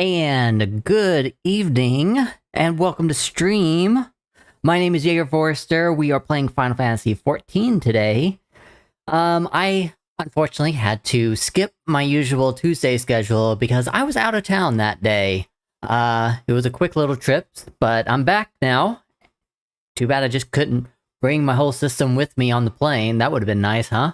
And good evening, and welcome to stream. My name is Jaeger Forrester. We are playing Final Fantasy XIV today. I unfortunately had to skip my usual Tuesday schedule because I was out of town that day. It was a quick little trip, but I'm back now. Too bad I just couldn't bring my whole system with me on the plane. That would have been nice, huh?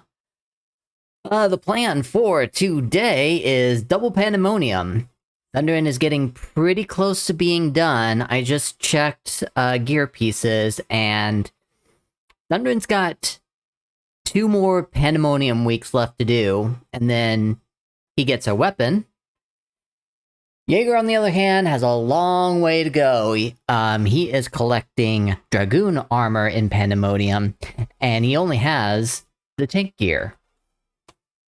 The plan for today is double Pandemonium. Thunderin is getting pretty close to being done. I just checked gear pieces, and Thunderin's got 2 more Pandemonium weeks left to do, and then he gets a weapon. Jaeger, on the other hand, has a long way to go. He is collecting Dragoon armor in Pandemonium, and he only has the tank gear.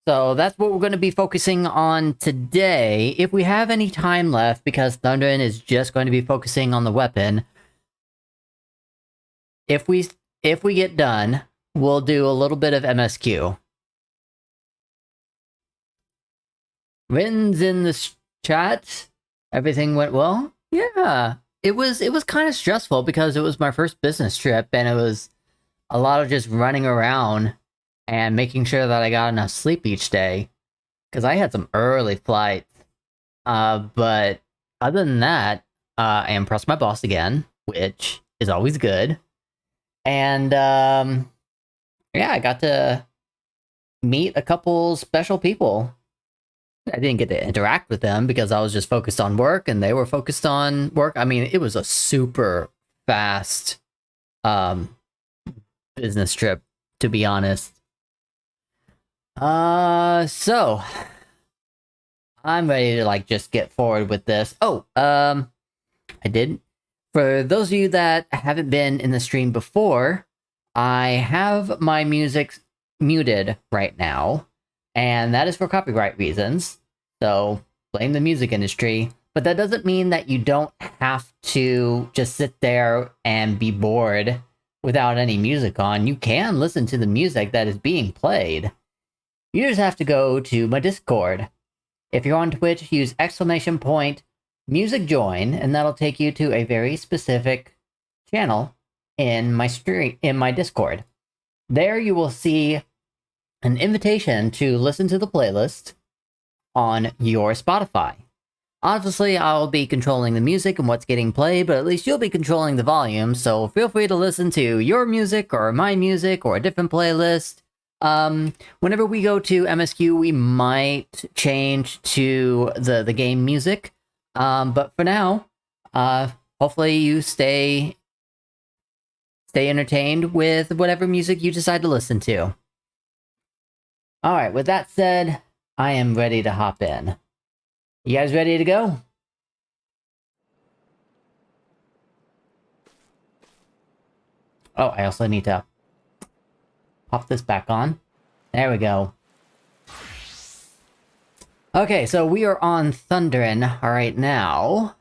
So that's what we're going to be focusing on today, if we have any time left, because Thunderin is just going to be focusing on the weapon. If we get done, we'll do a little bit of MSQ. Wins in the chat. Everything went well? Yeah. It was kind of stressful because it was my first business trip, and it was a lot of just running around and making sure that I got enough sleep each day, because I had some early flights. But other than that, I impressed my boss again, which is always good. And yeah, I got to meet a couple special people. I didn't get to interact with them because I was just focused on work, and they were focused on work. I mean, it was a super fast business trip, to be honest. So I'm ready to just get forward with this. I did. For those of you that haven't been in the stream before, I have my music muted right now, and that is for copyright reasons. So blame the music industry, but that doesn't mean that you don't have to just sit there and be bored without any music on. You can listen to the music that is being played. You just have to go to my Discord. If you're on Twitch, use !music join, and that'll take you to a very specific channel in my Discord. There you will see an invitation to listen to the playlist on your Spotify. Obviously, I'll be controlling the music and what's getting played, but at least you'll be controlling the volume, so feel free to listen to your music or my music or a different playlist. Whenever we go to MSQ, we might change to the game music. But for now, hopefully you stay entertained with whatever music you decide to listen to. Alright, with that said, I am ready to hop in. You guys ready to go? Oh, I also need to pop this back on. There we go. Okay, so we are on Thunderin right now.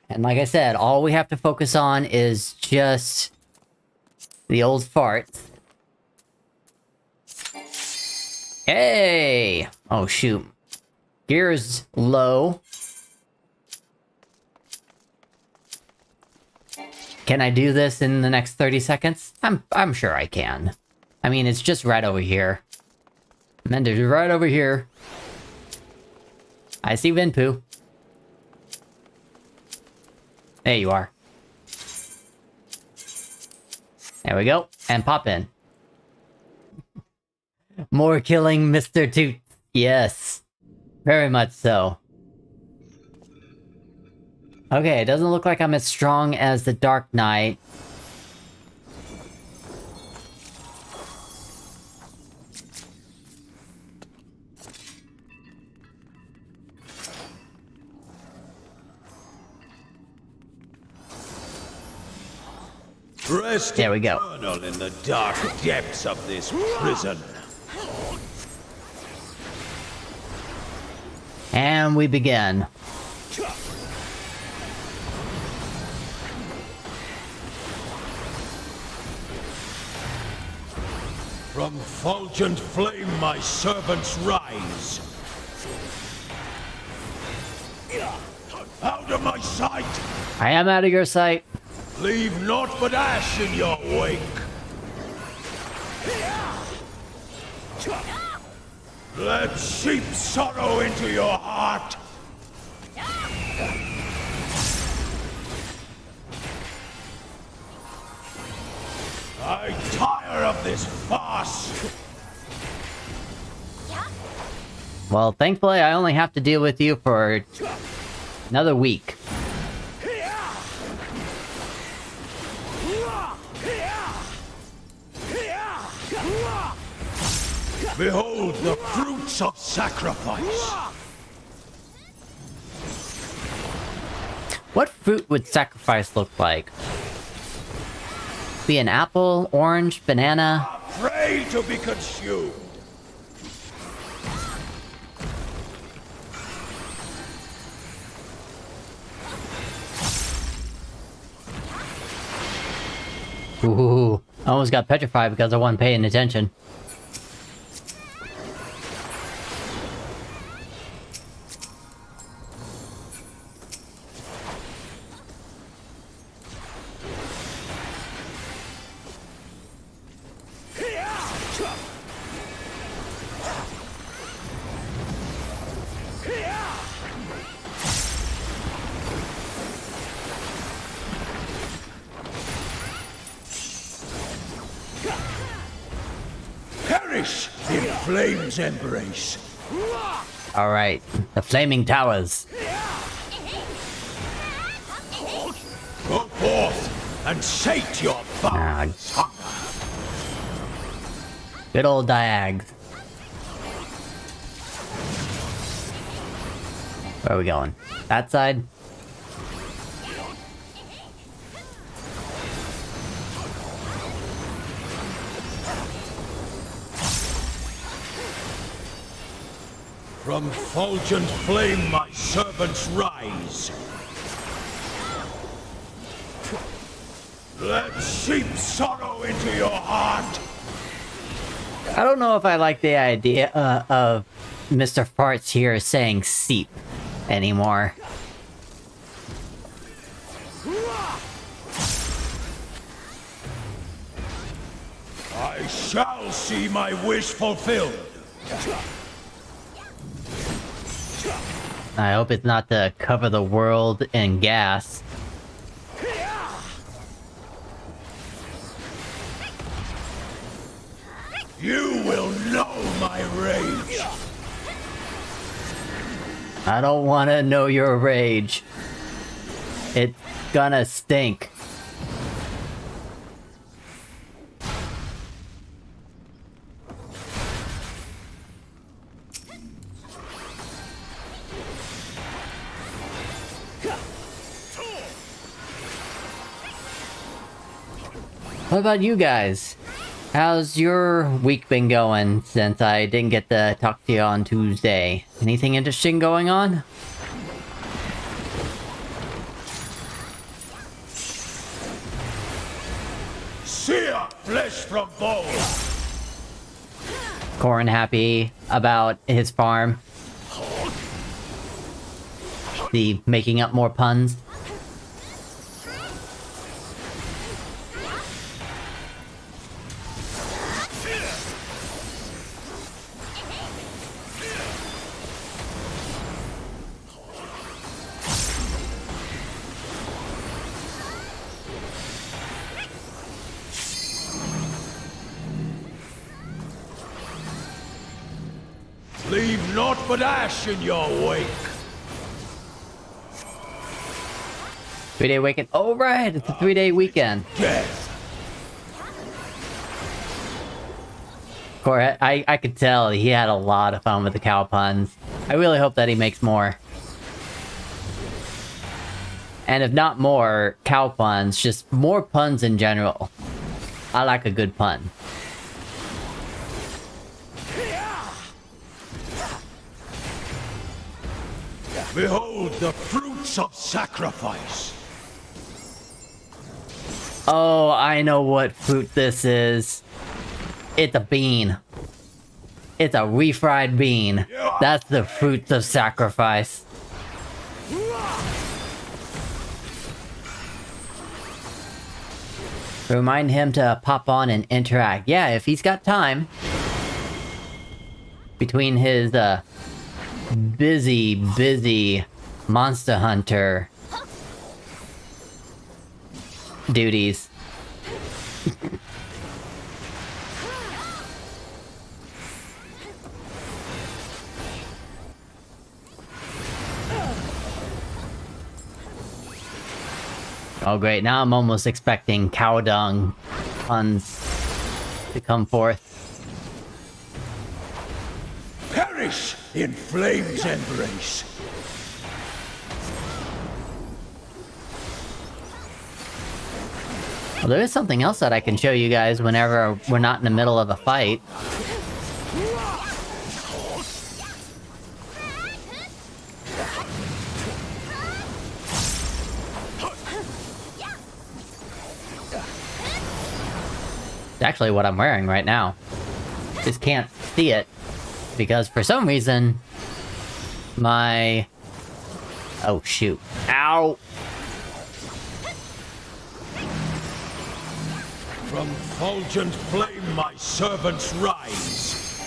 And like I said, all we have to focus on is just the old farts. Hey! Oh shoot. Gear's low. Can I do this in the next 30 seconds? I'm sure I can. I mean, it's just right over here. Mender's right over here. I see Vinpu. There you are. There we go. And pop in. More killing, Mr. Toot. Yes. Very much so. Okay, it doesn't look like I'm as strong as the Dark Knight. Rest there we go. Eternal in the dark depths of this prison. And we begin. From fulgent flame my servants rise. my sight! I am out of your sight. Leave naught but ash in your wake! Let seep sorrow into your heart! I tire of this farce! Well, thankfully, I only have to deal with you for another week. Behold the fruits of sacrifice! What fruit would sacrifice look like? Be an apple, orange, banana? Pray to be consumed! Ooh, I almost got petrified because I wasn't paying attention. Perish in flame's embrace! Alright, the flaming towers. Go forth and sate your boundless hunger! Good old Diags. Where are we going? That side? From fulgent flame my servants rise. Let seep sorrow into your heart. I don't know if I like the idea of Mr. Farts here saying seep anymore. I shall see my wish fulfilled. I hope it's not to cover the world in gas. You will know my rage. I don't want to know your rage. It's gonna stink. What about you guys? How's your week been going since I didn't get to talk to you on Tuesday? Anything interesting going on? Sear flesh from bone. Corin happy about his farm. The making up more puns. Leave naught but ash in your wake. 3-day weekend. Oh, right, it's a 3-day weekend. Death. Cor, I could tell he had a lot of fun with the cow puns. I really hope that he makes more. And if not more cow puns, just more puns in general. I like a good pun. Behold the fruits of sacrifice. Oh, I know what fruit this is. It's a bean. It's a refried bean. That's the fruits of sacrifice. Remind him to pop on and interact. Yeah, if he's got time. Between his, busy Monster Hunter duties. Oh great, now I'm almost expecting cow dung puns to come forth. Perish in flame's embrace. Well, there is something else that I can show you guys whenever we're not in the middle of a fight. It's actually what I'm wearing right now. Just can't see it because for some reason my... Oh shoot. Ow! From fulgent flame my servants rise.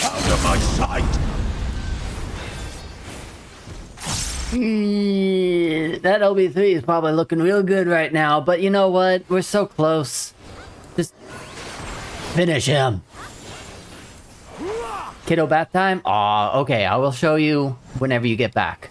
Out of my sight! That OB3 is probably looking real good right now, but you know what? We're so close. Just finish him. Kiddo bath time? Aw, okay, I will show you whenever you get back.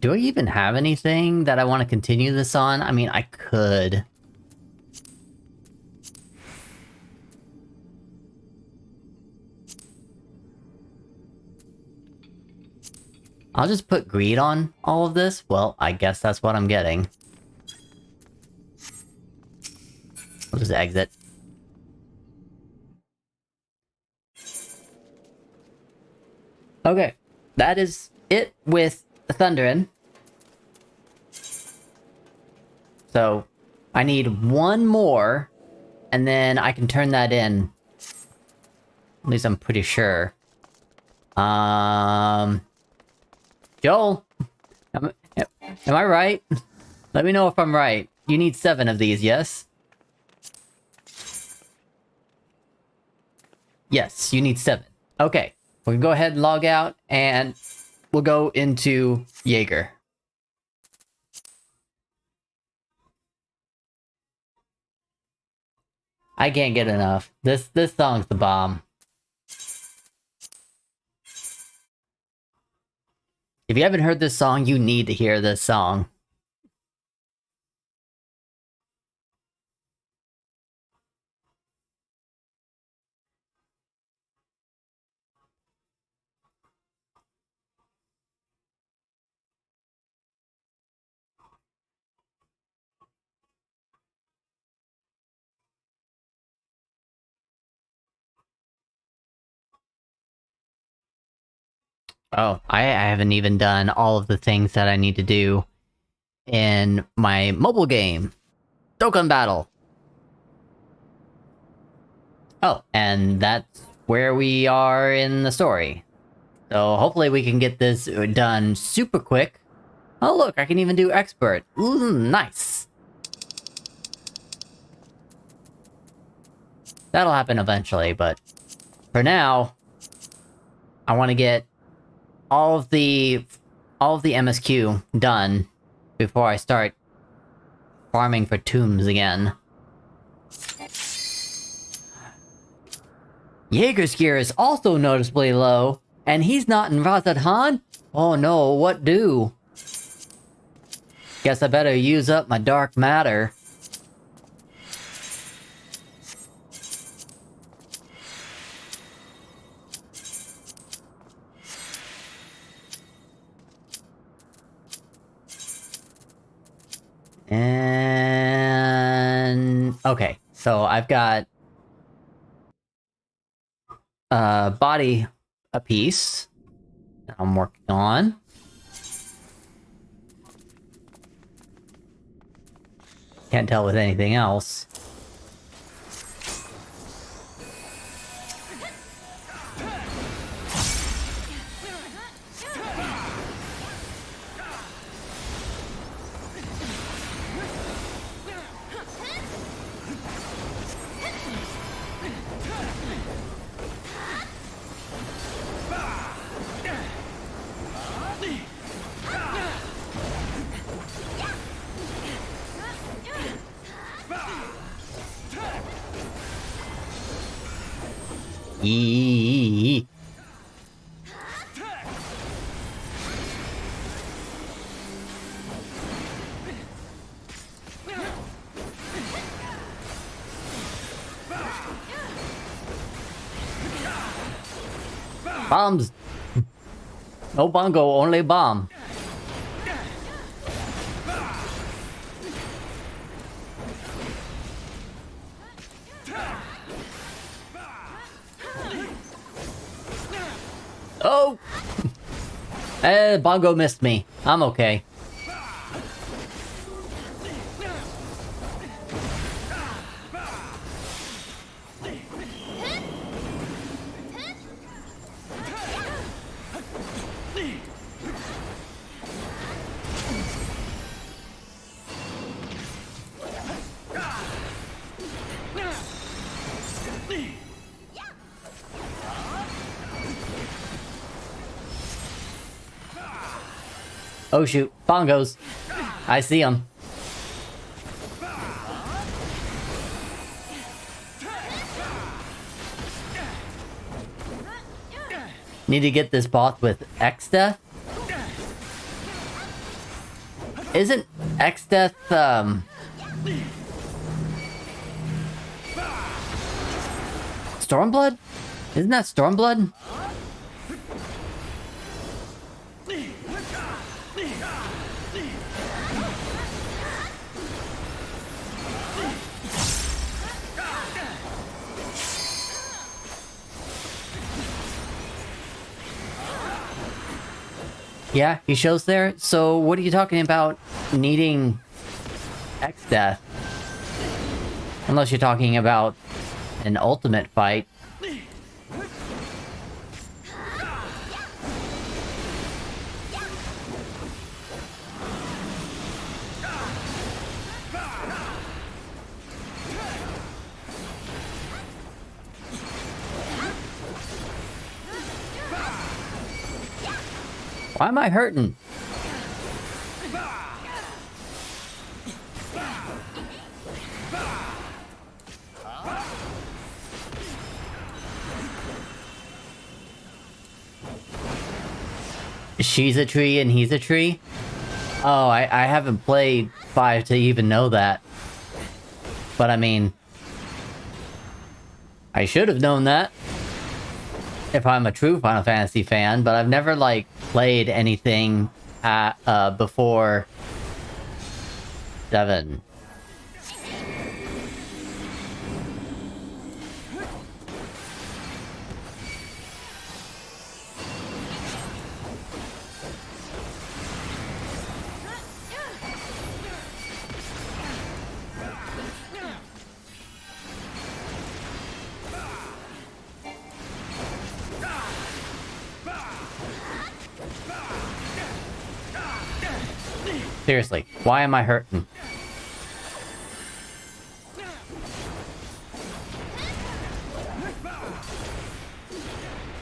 Do I even have anything that I want to continue this on? I mean, I could. I'll just put greed on all of this. Well, I guess that's what I'm getting. I'll just exit. Okay, that is it with Thunderin. So, I need one more, and then I can turn that in. At least I'm pretty sure. Joel, am I right? Let me know if I'm right. You need 7 of these, yes? Yes, you need 7. Okay, we can go ahead and log out, and we'll go into Jaeger. I can't get enough. This song's the bomb. If you haven't heard this song, you need to hear this song. Oh, I haven't even done all of the things that I need to do in my mobile game. Dokkan Battle. Oh, and that's where we are in the story. So hopefully we can get this done super quick. Oh look, I can even do expert. Ooh, nice. That'll happen eventually, but for now, I want to get all of the MSQ done before I start farming for tombs again. Jaeger's gear is also noticeably low, and he's not in Razadhan? Oh no, what do? Guess I better use up my dark matter. And... okay, so I've got body a piece. I'm working on. Can't tell with anything else. Eee. Bombs. No bongo, only bomb. Oh! Bongo missed me. I'm okay. Oh shoot, bongos. I see them. Need to get this boss with X-Death? Isn't X-Death, Stormblood? Isn't that Stormblood? Yeah, he shows there. So what are you talking about needing X-Death? Unless you're talking about an ultimate fight. Why am I hurting? She's a tree and he's a tree? Oh, I haven't played 5 to even know that. But I mean, I should have known that if I'm a true Final Fantasy fan, but I've never, like, played anything before 7. Seriously, why am I hurting?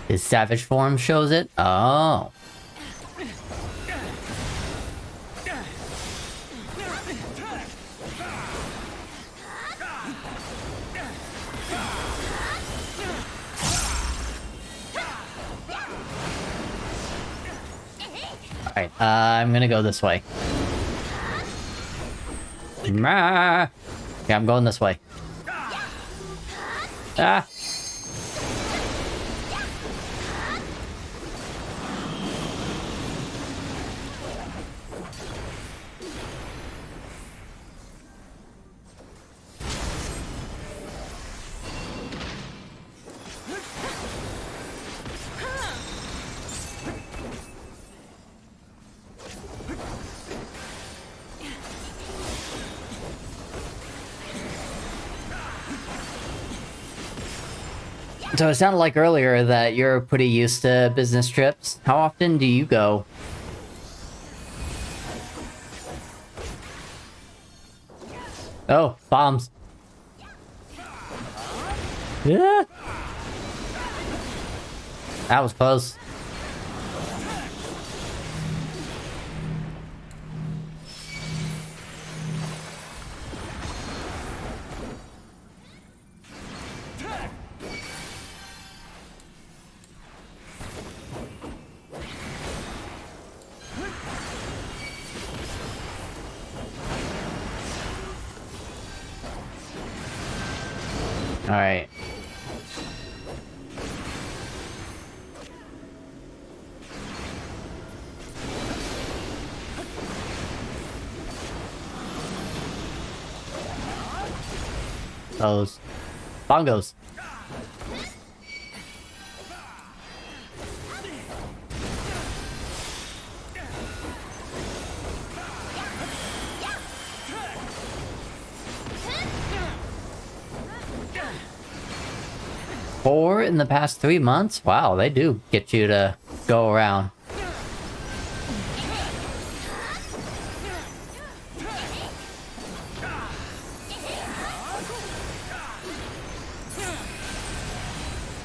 His savage form shows it? Oh. Alright, I'm gonna go this way. Yeah, I'm going this way. Ah! So it sounded like earlier that you're pretty used to business trips. How often do you go? Oh, bombs. Yeah. That was close. All right. Those bongos. Four in the past 3 months? Wow, they do get you to go around.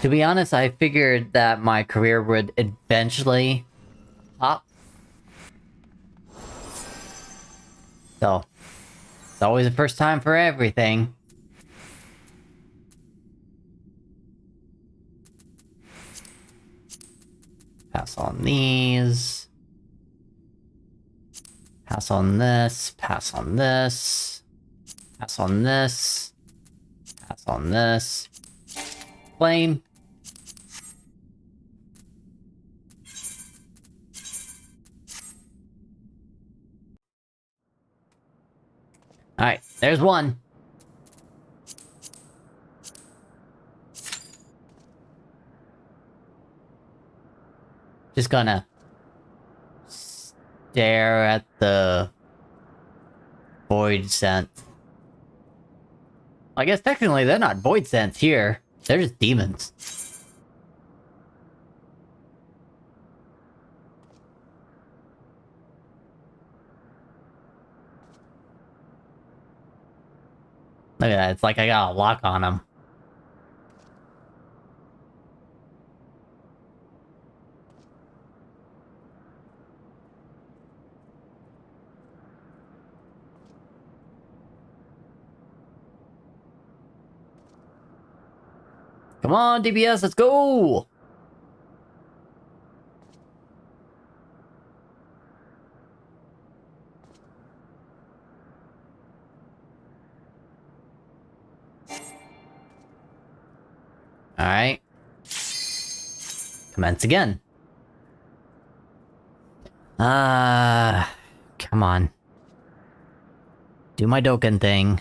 To be honest, I figured that my career would eventually pop. So, it's always the first time for everything. Pass on these. Pass on this. Pass on this. Pass on this. Pass on this. Flame. Alright, there's one. Just gonna stare at the void scent. I guess technically they're not void scents here. They're just demons. Look at that, it's like I got a lock on them. Come on, DBS, let's go! Alright. Commence again. Come on. Do my Dokkan thing.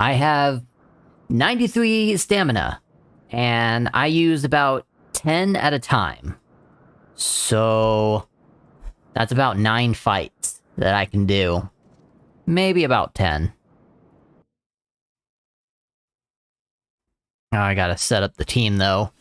I have 93 stamina, and I use about 10 at a time. So that's about 9 fights that I can do. Maybe about 10. Oh, I gotta set up the team, though.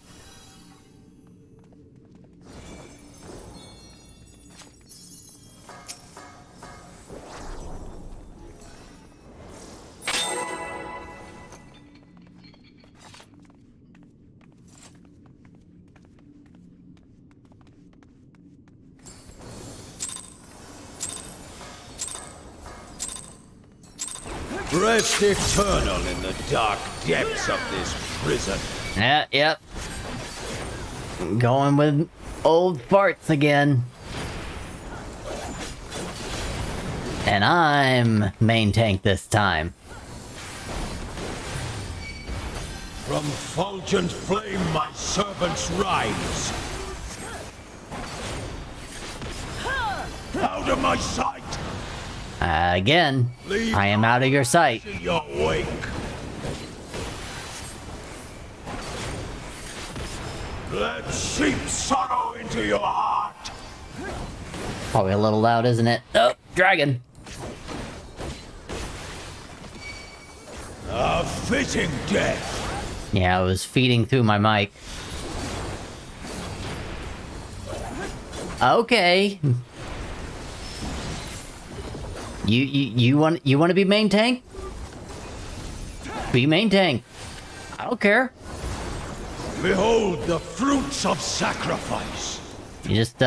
Rest eternal in the dark depths of this prison. Yeah, yep. Going with old farts again. And I'm main tank this time. From fulgent flame my servants rise. Out of my sight! Again, I am out of your sight. To your wake. Let seep sorrow into your heart. Probably a little loud, isn't it? Oh, dragon. A fitting death. Yeah, I was feeding through my mic. Okay. You want to be main tank? Be main tank. I don't care. Behold the fruits of sacrifice. You just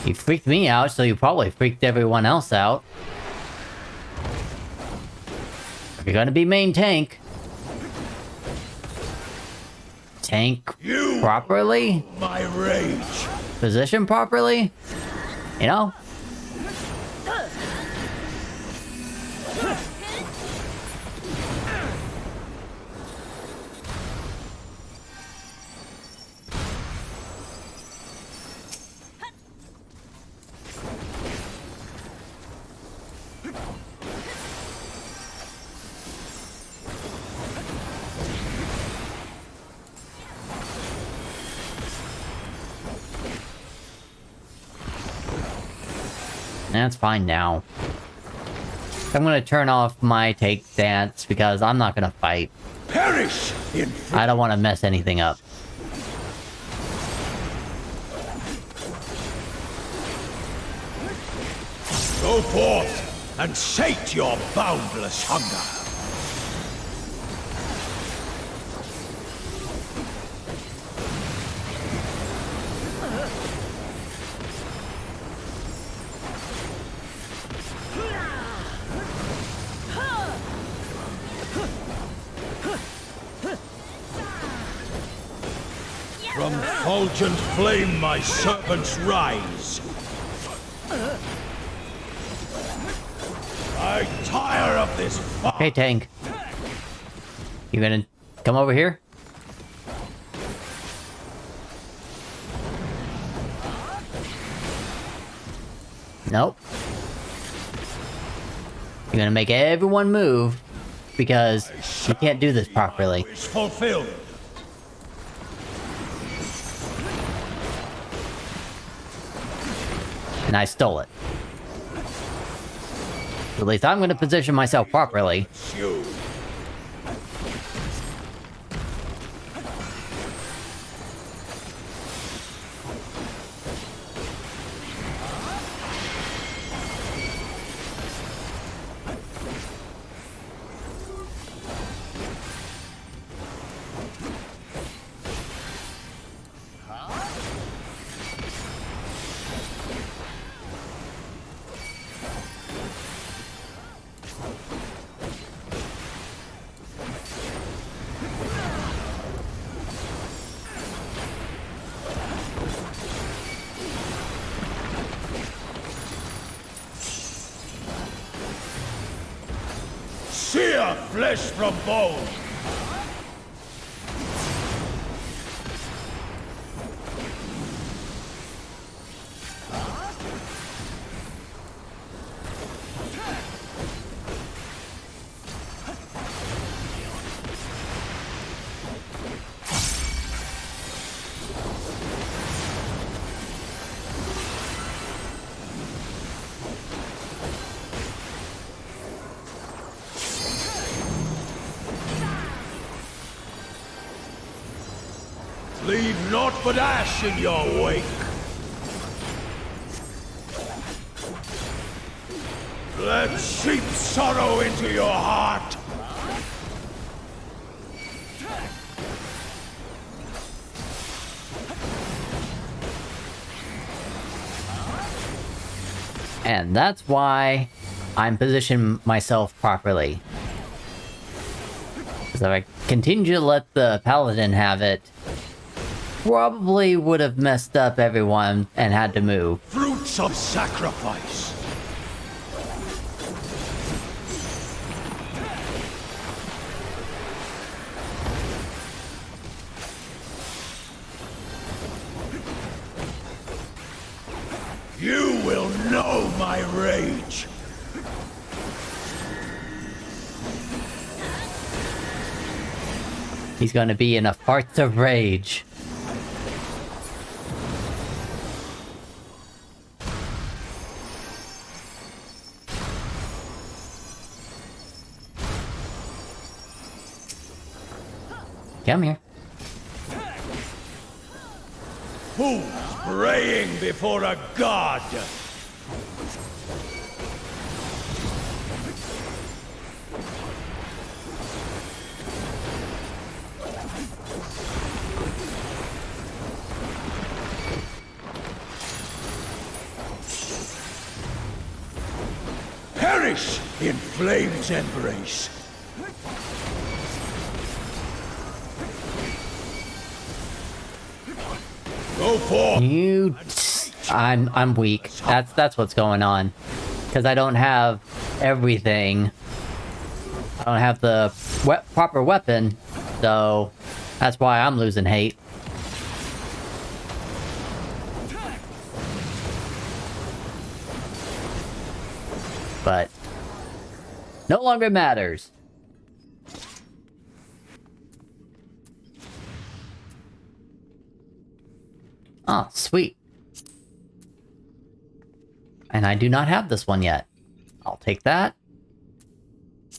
you freaked me out, so you probably freaked everyone else out. If you're gonna be main tank, tank properly, My rage. position properly, you know? That's fine now. I'm gonna turn off my take dance because I'm not gonna fight. Perish in I don't want to mess anything up. Go forth and sate your boundless hunger. From fulgent flame my servants rise. I tire of this fire. Okay, tank. You gonna come over here? Nope. You're gonna make everyone move because you can't do this properly. Wish fulfilled. And I stole it. At least I'm gonna position myself properly. You. Sear flesh from bone. Leave naught but ash in your wake. Let sheep sorrow into your heart. And that's why I'm positioning myself properly. Because if I continue to let the paladin have it, probably would have messed up everyone and had to move. Fruits of sacrifice. You will know my rage. He's gonna be in a farts of rage. Come here. Who's praying before a god? Perish in flame's embrace. Go forth. I'm weak. That's what's going on. Because I don't have everything. I don't have the proper weapon, so that's why I'm losing hate. But no longer matters. Oh, sweet. And I do not have this one yet. I'll take that.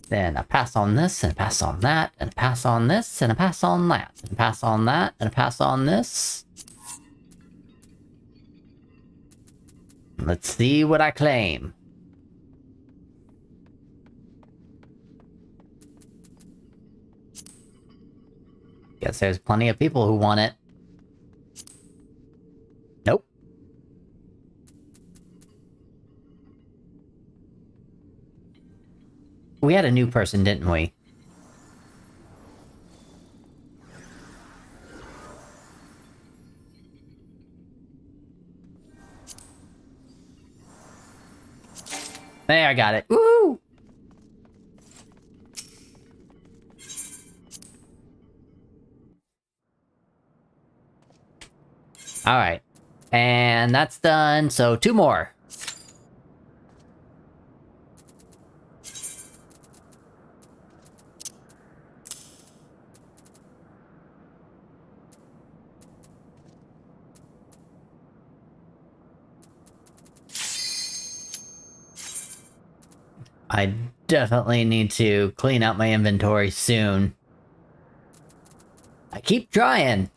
Then I pass on this, and I pass on that, and I pass on this, and I pass on that, and I pass on that, and I pass on this. Let's see what I claim. Guess there's plenty of people who want it. Nope. We had a new person, didn't we? There, I got it. Woo! Alright. And that's done, so 2 more. I definitely need to clean out my inventory soon. I keep trying.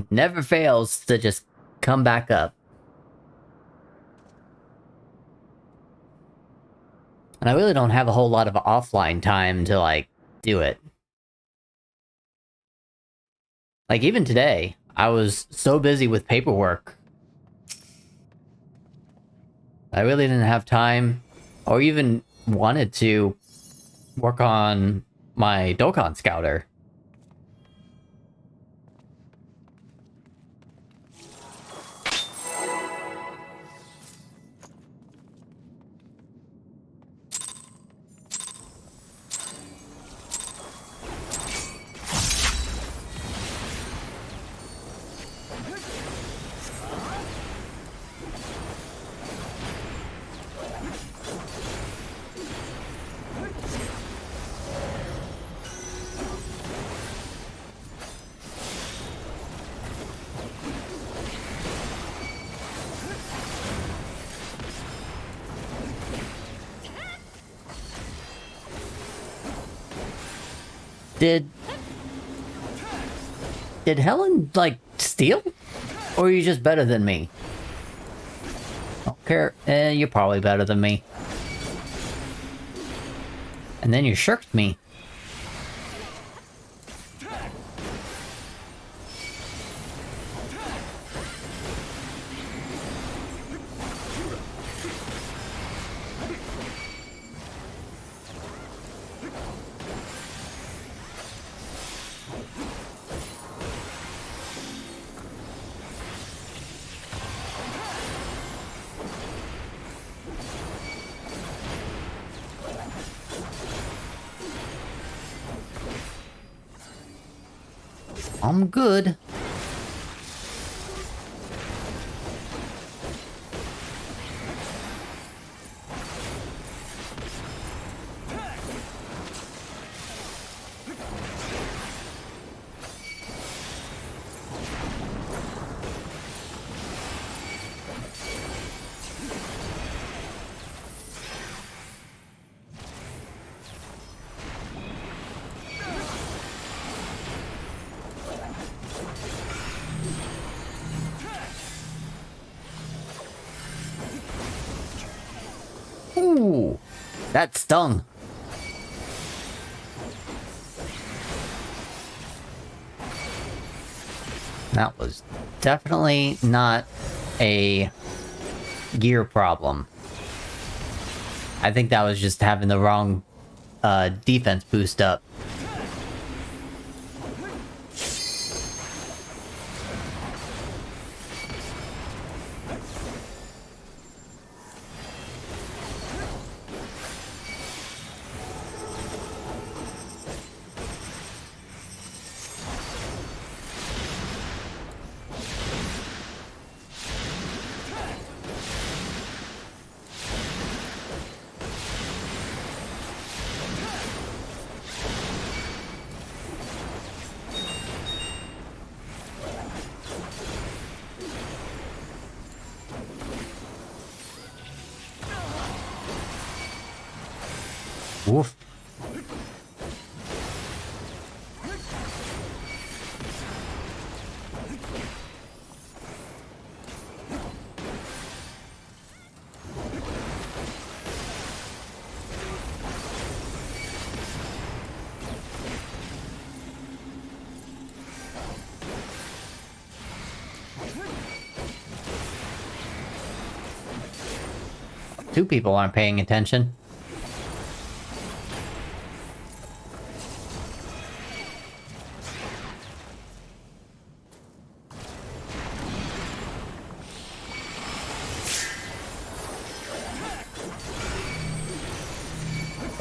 Never fails to just come back up. And I really don't have a whole lot of offline time to, like, do it. Like, even today, I was so busy with paperwork. I really didn't have time, or even wanted to work on my Dokkan Scouter. Did Helen, like, steal? Or are you just better than me? Don't care. You're probably better than me. And then you shirked me. I'm good. That stung. That was definitely not a gear problem. I think that was just having the wrong defense boost up. Woof. Two people aren't paying attention.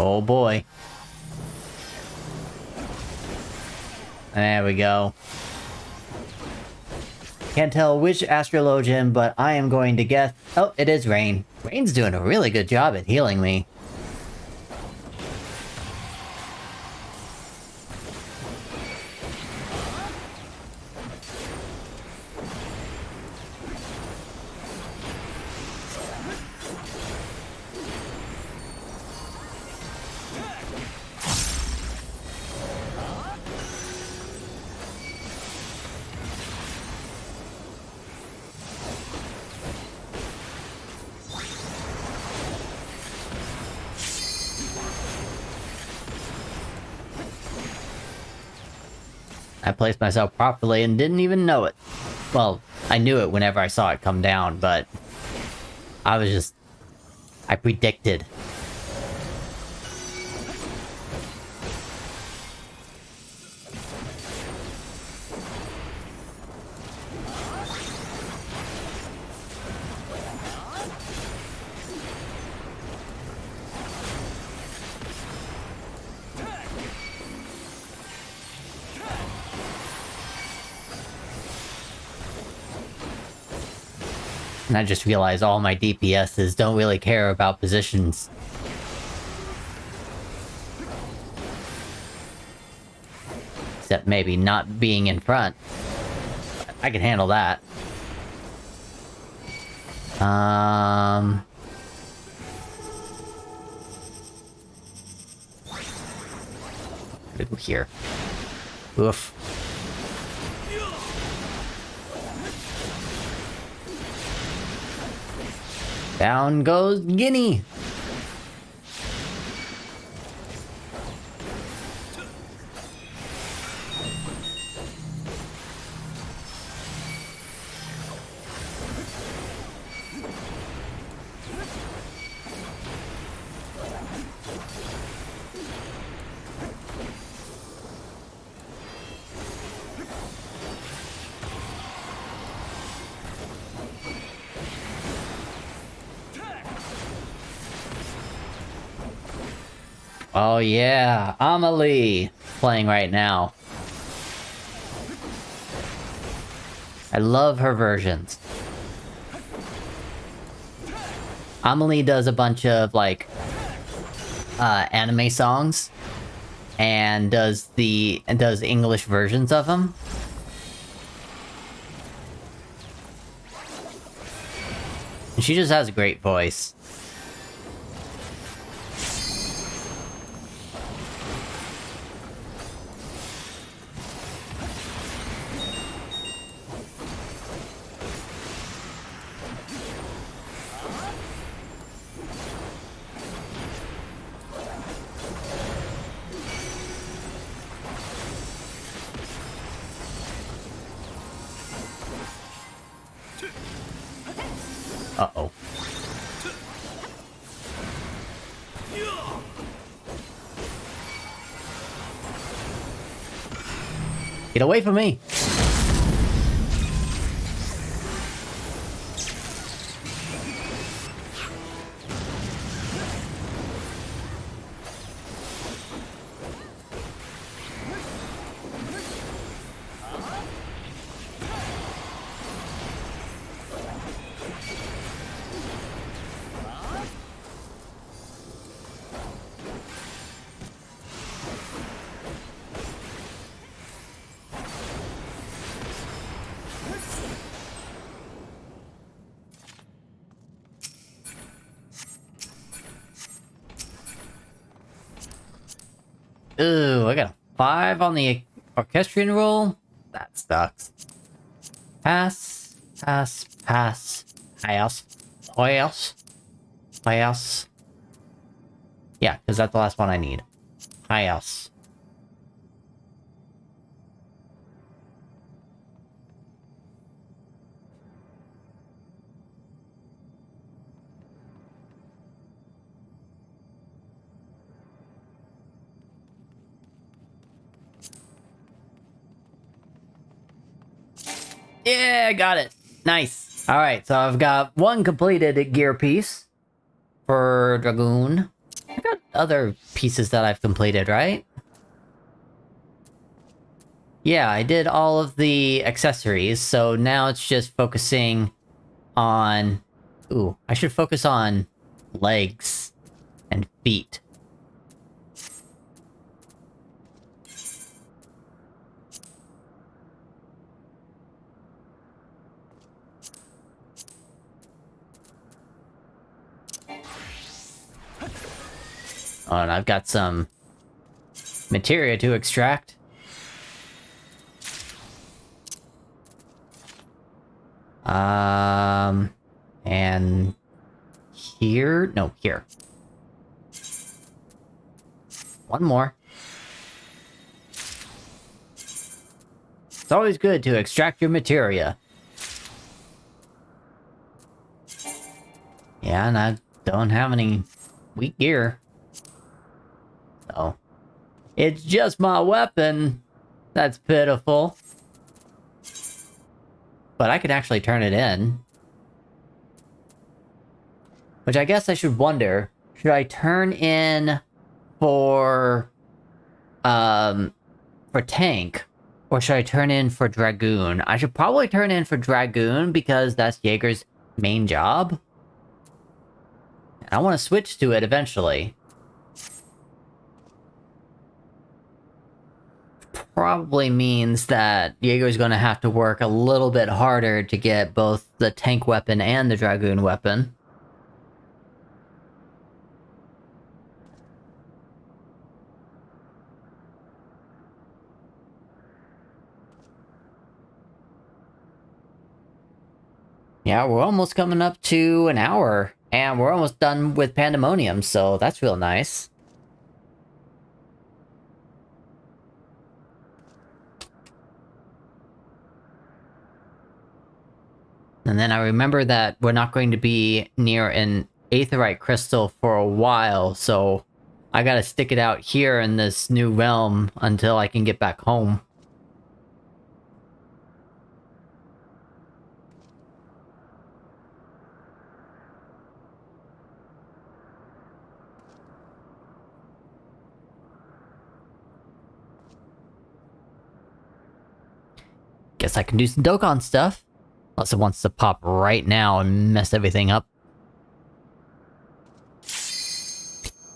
Oh boy. There we go. Can't tell which astrologian, but I am going to guess... Oh, it is Rain. Rain's doing a really good job at healing me. I placed myself properly and didn't even know it. Well, I knew it whenever I saw it come down, but I predicted. And I just realized all my DPSs don't really care about positions. Except maybe not being in front. I can handle that. Go here. Oof. Down goes Guinea. Oh yeah, Amelie playing right now. I love her versions. Amelie does a bunch of like anime songs and does English versions of them. And she just has a great voice. Get away from me! Ooh, I got a 5 on the orchestrion roll. That sucks. Pass, pass, pass. Pass. Pass. Pass. Yeah, because that's the last one I need. Pass. Yeah, I got it. Nice. All right, so I've got one completed gear piece for Dragoon. I got other pieces that I've completed, right? Yeah, I did all of the accessories, so now it's just focusing on... Ooh, I should focus on legs and feet. Oh, and I've got some materia to extract. And here? No, here. One more. It's always good to extract your materia. Yeah, and I don't have any weak gear. So, it's just my weapon. That's pitiful. But I could actually turn it in. Which I guess I should wonder, should I turn in for tank, or should I turn in for Dragoon? I should probably turn in for Dragoon because that's Jaeger's main job. I want to switch to it eventually. Probably means that Jaeger's going to have to work a little bit harder to get both the tank weapon and the Dragoon weapon. Yeah, we're almost coming up to an hour, and we're almost done with Pandemonium, so that's real nice. And then I remember that we're not going to be near an Aetherite crystal for a while, so I gotta stick it out here in this new realm until I can get back home. Guess I can do some Dokkan stuff. Unless it wants to pop right now and mess everything up.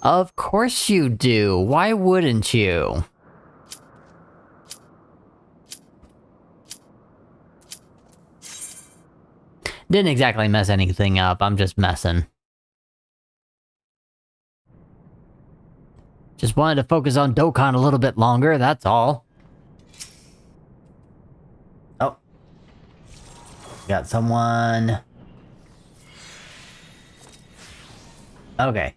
Of course you do. Why wouldn't you? Didn't exactly mess anything up. I'm just messing. Just wanted to focus on Dokkan a little bit longer, that's all. Oh. Got someone... Okay.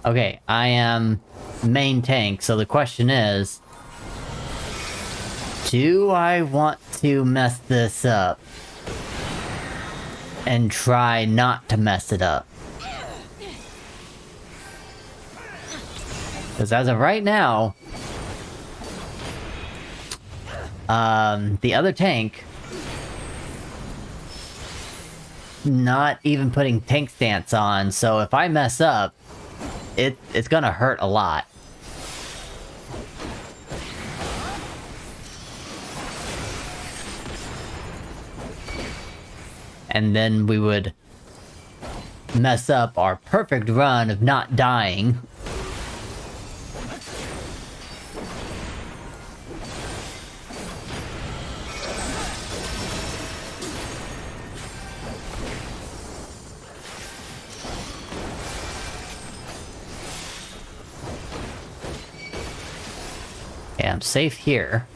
Okay, I am main tank, so the question is... do I want to mess this up? And try not to mess it up? Because as of right now... the other tank... not even putting tank stance on, so if I mess up, it's gonna hurt a lot. And then we would mess up our perfect run of not dying. Okay, I'm safe here.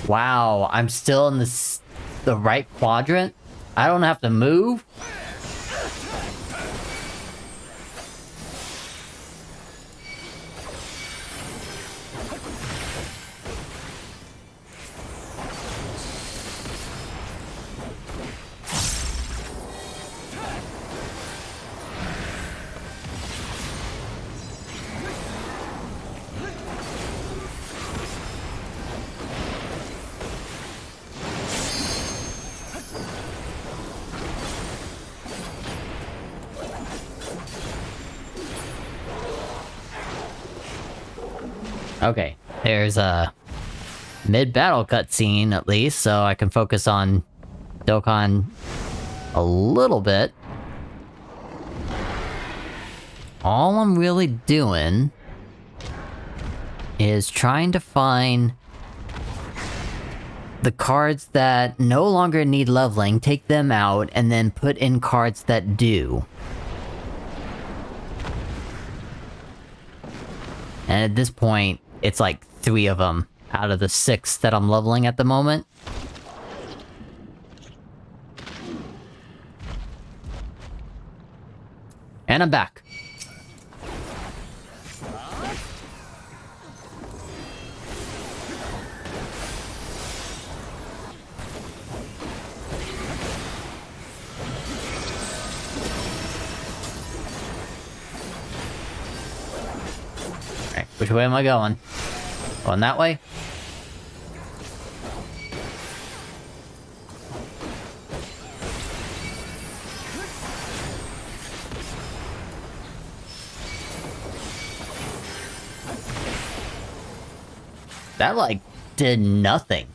Wow, I'm still in the right quadrant? I don't have to move? Okay, there's a mid-battle cutscene at least, so I can focus on Dokkan a little bit. All I'm really doing is trying to find the cards that no longer need leveling, take them out, and then put in cards that do. And at this point, it's like 3 of them out of the 6 that I'm leveling at the moment. And I'm back. Alright, which way am I going? Going that way? That, like, did nothing.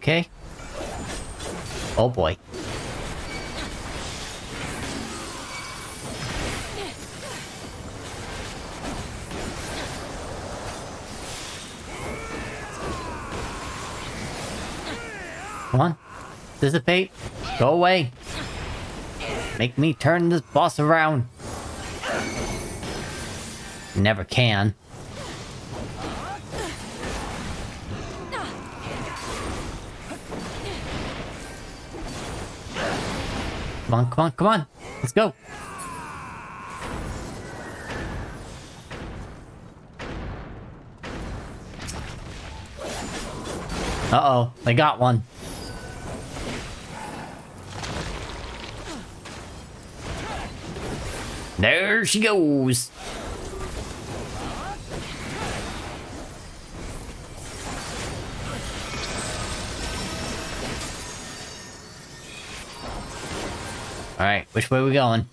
Okay. Oh boy. Come on. Dissipate. Go away. Make me turn this boss around. Never can. Come on, come on, come on. Let's go. Uh-oh, they got one. There she goes. Alright, which way are we going?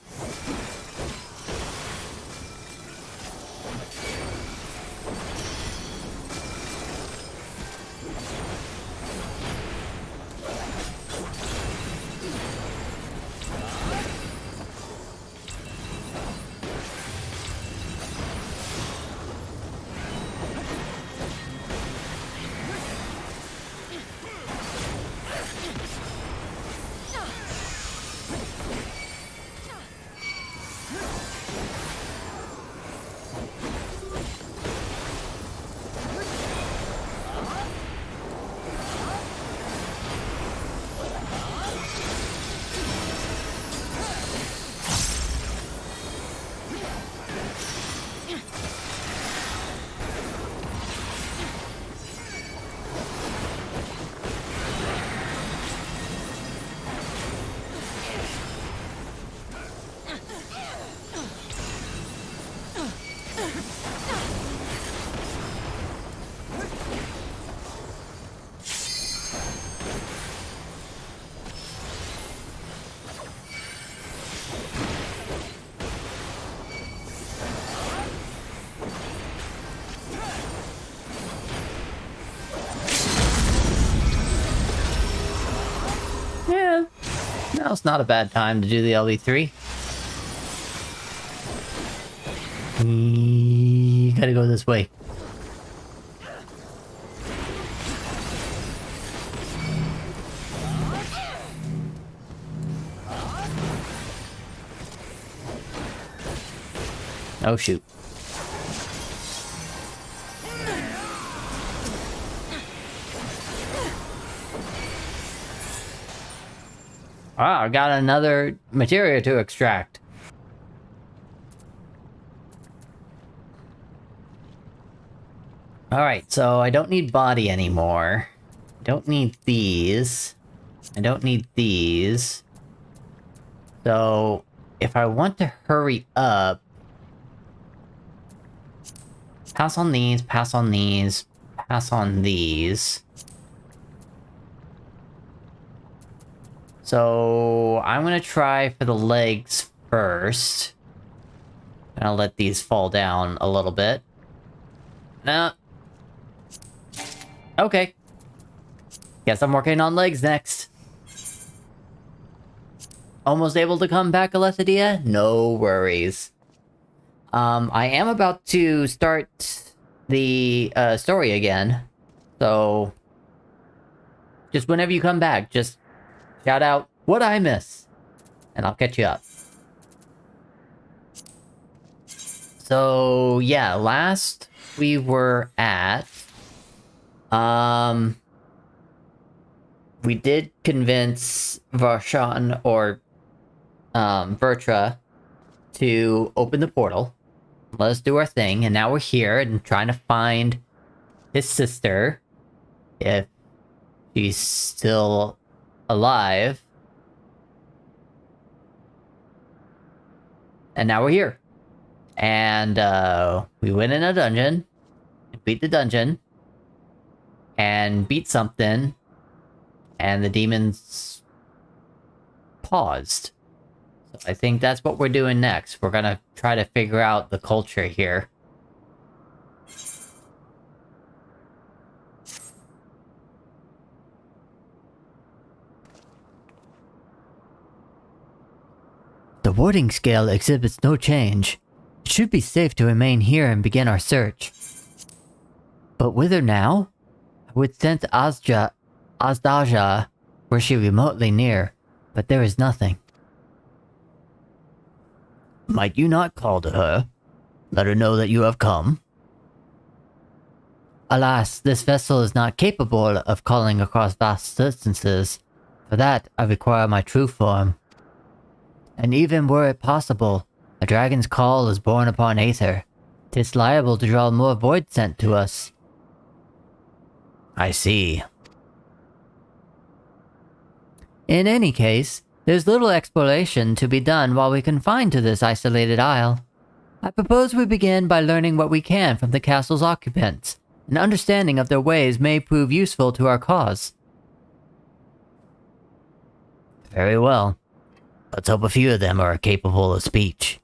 Yeah, now's not a bad time to do the LE3. You gotta go this way. Oh shoot. Ah, I got another materia to extract. Alright, so I don't need body anymore. Don't need these. I don't need these. So, if I want to hurry up... Pass on these, pass on these, pass on these. So, I'm gonna try for the legs first. And I'll let these fall down a little bit. No. Okay. Guess I'm working on legs next. Almost able to come back, Aletheia? No worries. I am about to start the story again. So, just whenever you come back, just shout out what I miss. And I'll catch you up. So, yeah, last we were at... we did convince Varshan, or Vertra, to open the portal. Let us do our thing, and now we're here and trying to find his sister, if she's still alive. And now we're here. And we went in a dungeon, beat the dungeon, and beat something, and the demons paused. So I think that's what we're doing next. We're gonna try to figure out the culture here. The warding scale exhibits no change. It should be safe to remain here and begin our search. But whither now? I would sense Azdaja were she remotely near, but there is nothing. Might you not call to her? Let her know that you have come? Alas, this vessel is not capable of calling across vast distances. For that, I require my true form. And even were it possible, a dragon's call is born upon Aether. 'Tis liable to draw more void sent to us. I see. In any case, There's little exploration to be done while we confine to this isolated isle. I propose we begin by learning what we can from the castle's occupants. An understanding of their ways may prove useful to our cause. Very well. Let's hope a few of them are capable of speech.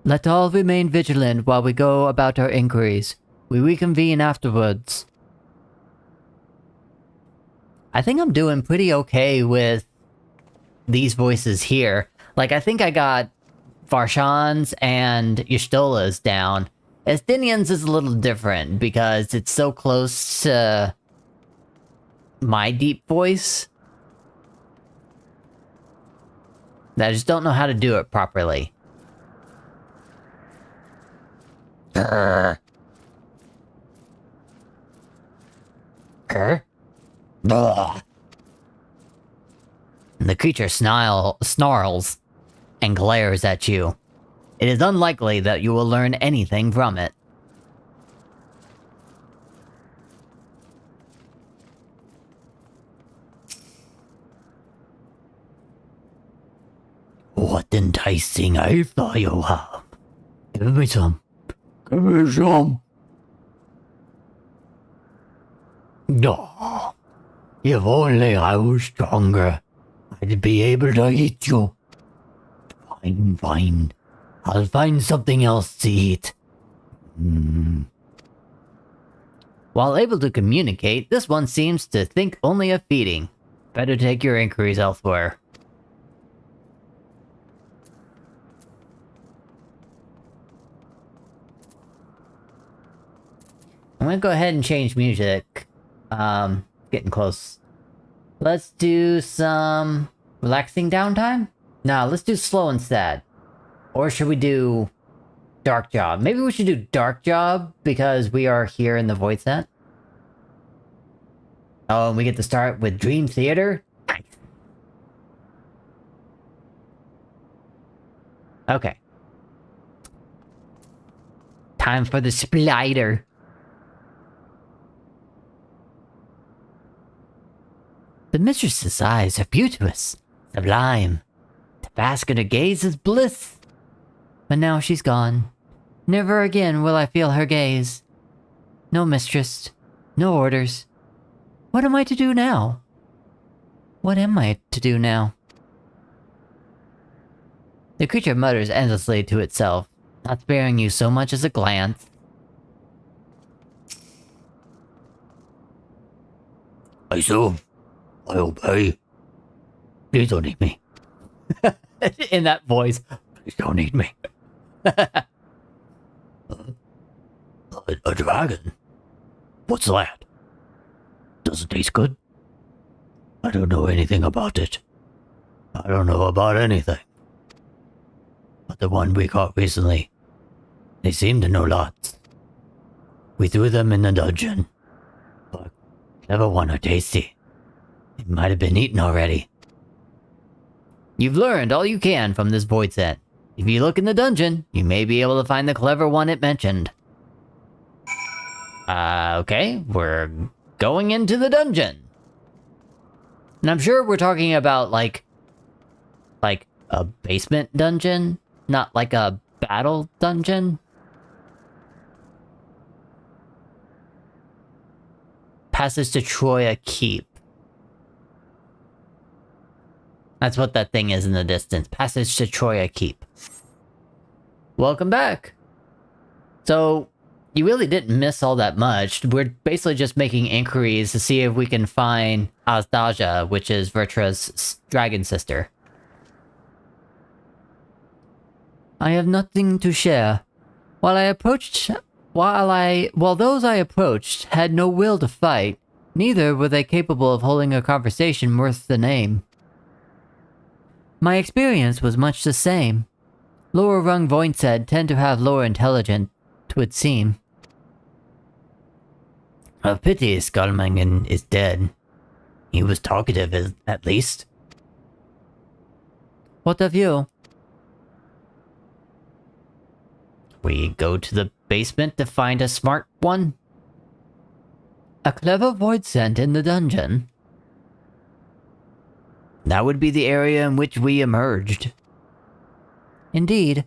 Let all remain vigilant while we go about our inquiries. We reconvene afterwards. I think I'm doing pretty okay with these voices here. Like, I think I got Varshan's and Yshtola's down. Estinian's is a little different because it's so close to my deep voice that I just don't know how to do it properly. Ugh. The creature snarls and glares at you. It is unlikely that you will learn anything from it. What enticing Aether you have? Give me some. Give me some. No. If only I was stronger, I'd be able to eat you. Fine. I'll find something else to eat. While able to communicate, this one seems to think only of feeding. Better take your inquiries elsewhere. I'm gonna go ahead and change music. Getting close. Let's do some relaxing downtime? Nah, let's do slow and sad. Or should we do dark job? Maybe we should do dark job because we are here in the void set. Oh, and we get to start with Dream Theater? Nice. Okay. Time for the splitter. The mistress's eyes are beauteous, sublime. To bask in her gaze is bliss. But now she's gone. Never again will I feel her gaze. No mistress, no orders. What am I to do now? What am I to do now? The creature mutters endlessly to itself, not sparing you so much as a glance. I serve. I obey. Please don't eat me. In that voice. Please don't eat me. A dragon? What's that? Does it taste good? I don't know anything about it. I don't know about anything. But the one we caught recently, they seem to know lots. We threw them in the dungeon. But clever one or tasty. It might have been eaten already. You've learned all you can from this void set. If you look in the dungeon, you may be able to find the clever one it mentioned. Okay, we're going into the dungeon. And I'm sure we're talking about, like a basement dungeon, not like a battle dungeon. Passage to Troya Keep. That's what that thing is in the distance. Passage to Troya Keep. Welcome back. So, you really didn't miss all that much. We're basically just making inquiries to see if we can find Azdaja, which is Vertra's dragon sister. I have nothing to share. While those I approached had no will to fight, neither were they capable of holding a conversation worth the name. My experience was much the same. Lower rung Vointed tend to have lower intelligence, 'twould seem. A pity Skalmangen is dead. He was talkative, at least. What of you? We go to the basement to find a smart one? A clever void scent in the dungeon. That would be the area in which we emerged. Indeed.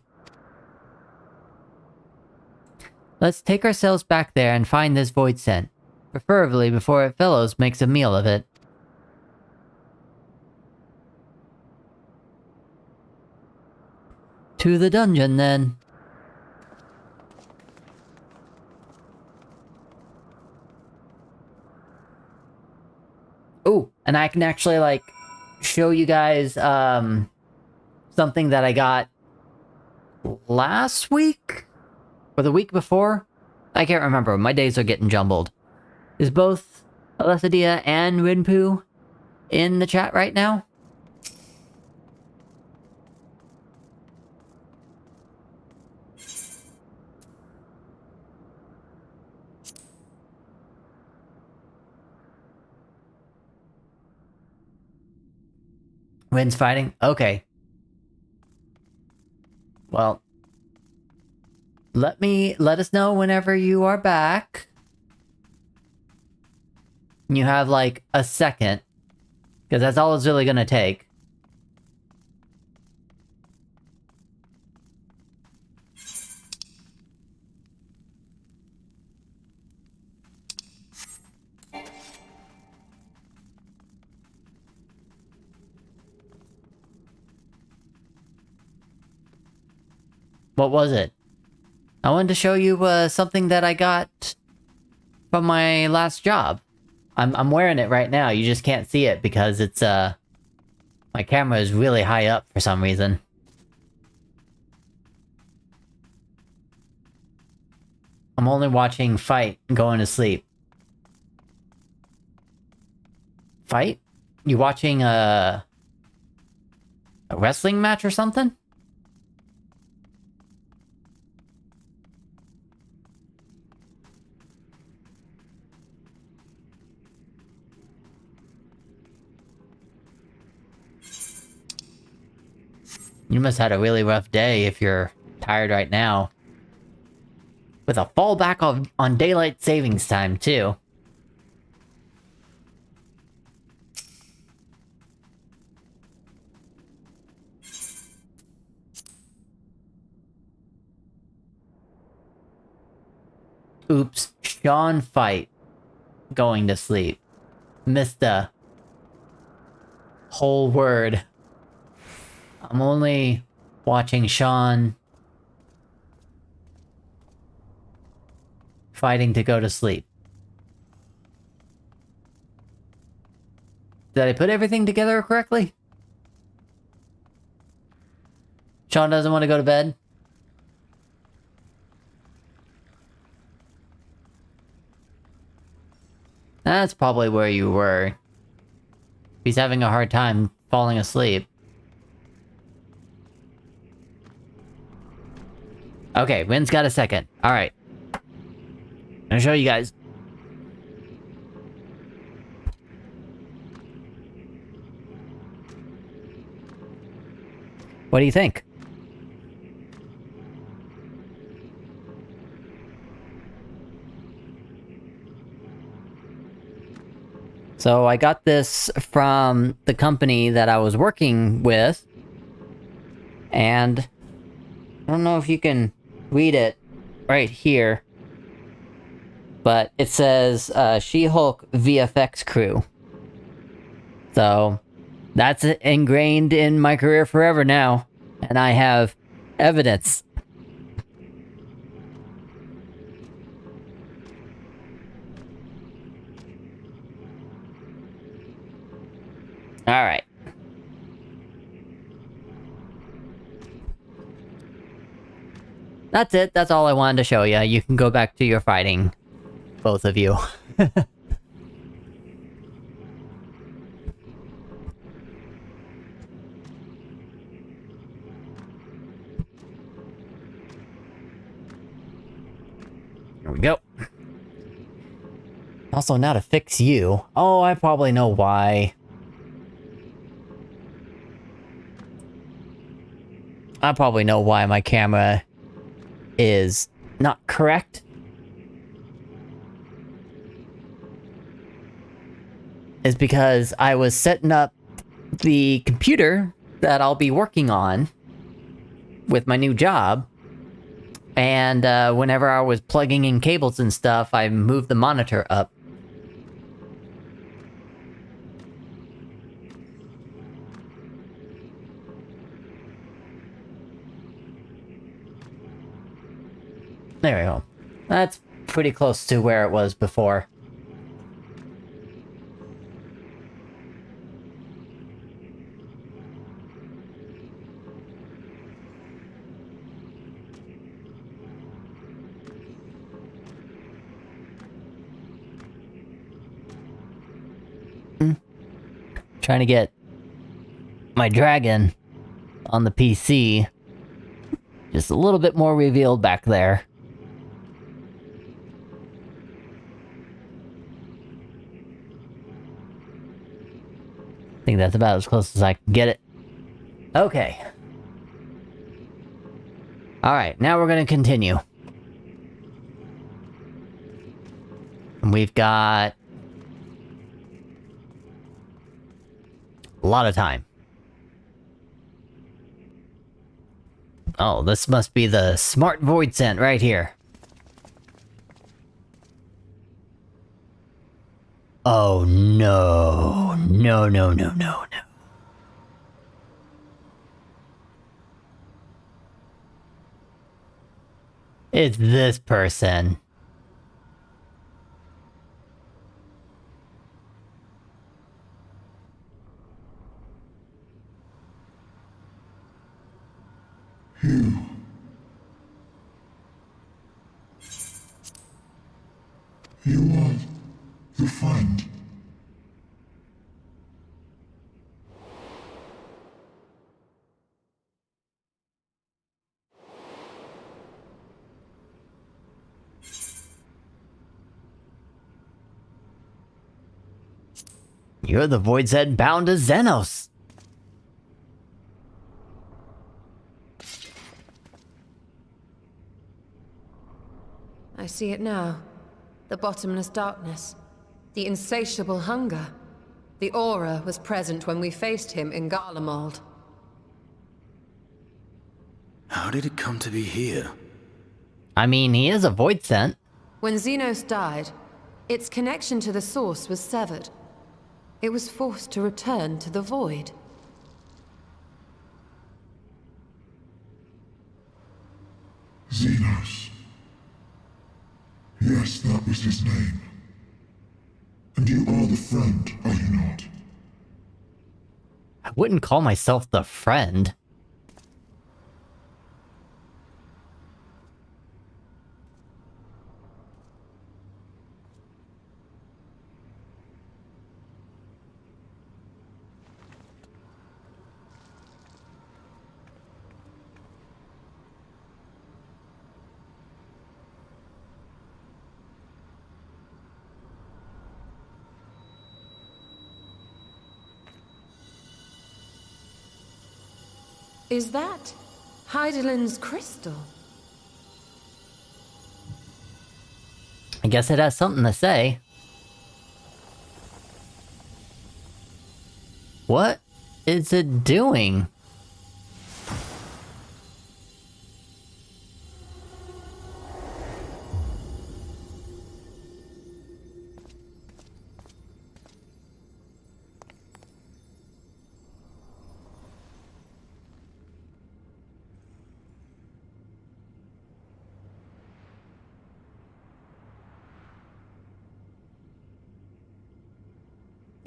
Let's take ourselves back there and find this void scent. Preferably before Fellows makes a meal of it. To the dungeon, then. Ooh, and I can actually, like, show you guys, something that I got last week? Or the week before? I can't remember. My days are getting jumbled. Is both Alessadia and Rinpu in the chat right now? Wynn's fighting? Okay. Well, let us know whenever you are back. You have like a second, because that's all it's really gonna take. What was it? I wanted to show you something that I got from my last job. I'm wearing it right now. You just can't see it because it's my camera is really high up for some reason. I'm only watching Fight going to sleep. Fight? You watching a wrestling match or something? You must have had a really rough day if you're tired right now. With a fallback on daylight savings time, too. Oops. Sean Fight. Going to sleep. Missed the whole word. I'm only watching Sean fighting to go to sleep. Did I put everything together correctly? Sean doesn't want to go to bed? That's probably where you were. He's having a hard time falling asleep. Okay, Wynn's got a second. Alright. I'll show you guys. What do you think? So I got this from the company that I was working with. And I don't know if you can read it right here. But it says, She-Hulk VFX crew. So, that's ingrained in my career forever now. And I have evidence. Alright. That's it. That's all I wanted to show you. You can go back to your fighting. Both of you. Here we go. Also, now to fix you. Oh, I probably know why. I probably know why my camera is not correct. Is because I was setting up the computer that I'll be working on with my new job. And whenever I was plugging in cables and stuff, I moved the monitor up. There we go. That's pretty close to where it was before. Trying to get my dragon on the PC just a little bit more revealed back there. I think that's about as close as I can get it. Okay. Alright, now we're gonna continue. And we've got a lot of time. Oh, this must be the smart void scent right here. Oh no. No, no, no, no, no. It's this person. You are the friend. You're the Void's Head bound to Xenos. I see it now. The bottomless darkness. The insatiable hunger. The aura was present when we faced him in Garlemald. How did it come to be here? I mean, he is a void scent. When Xenos died, its connection to the source was severed. It was forced to return to the void. Xenos. Yes, that was his name. And you are the friend, are you not? I wouldn't call myself the friend. Is that Heidelin's crystal? I guess it has something to say. What is it doing?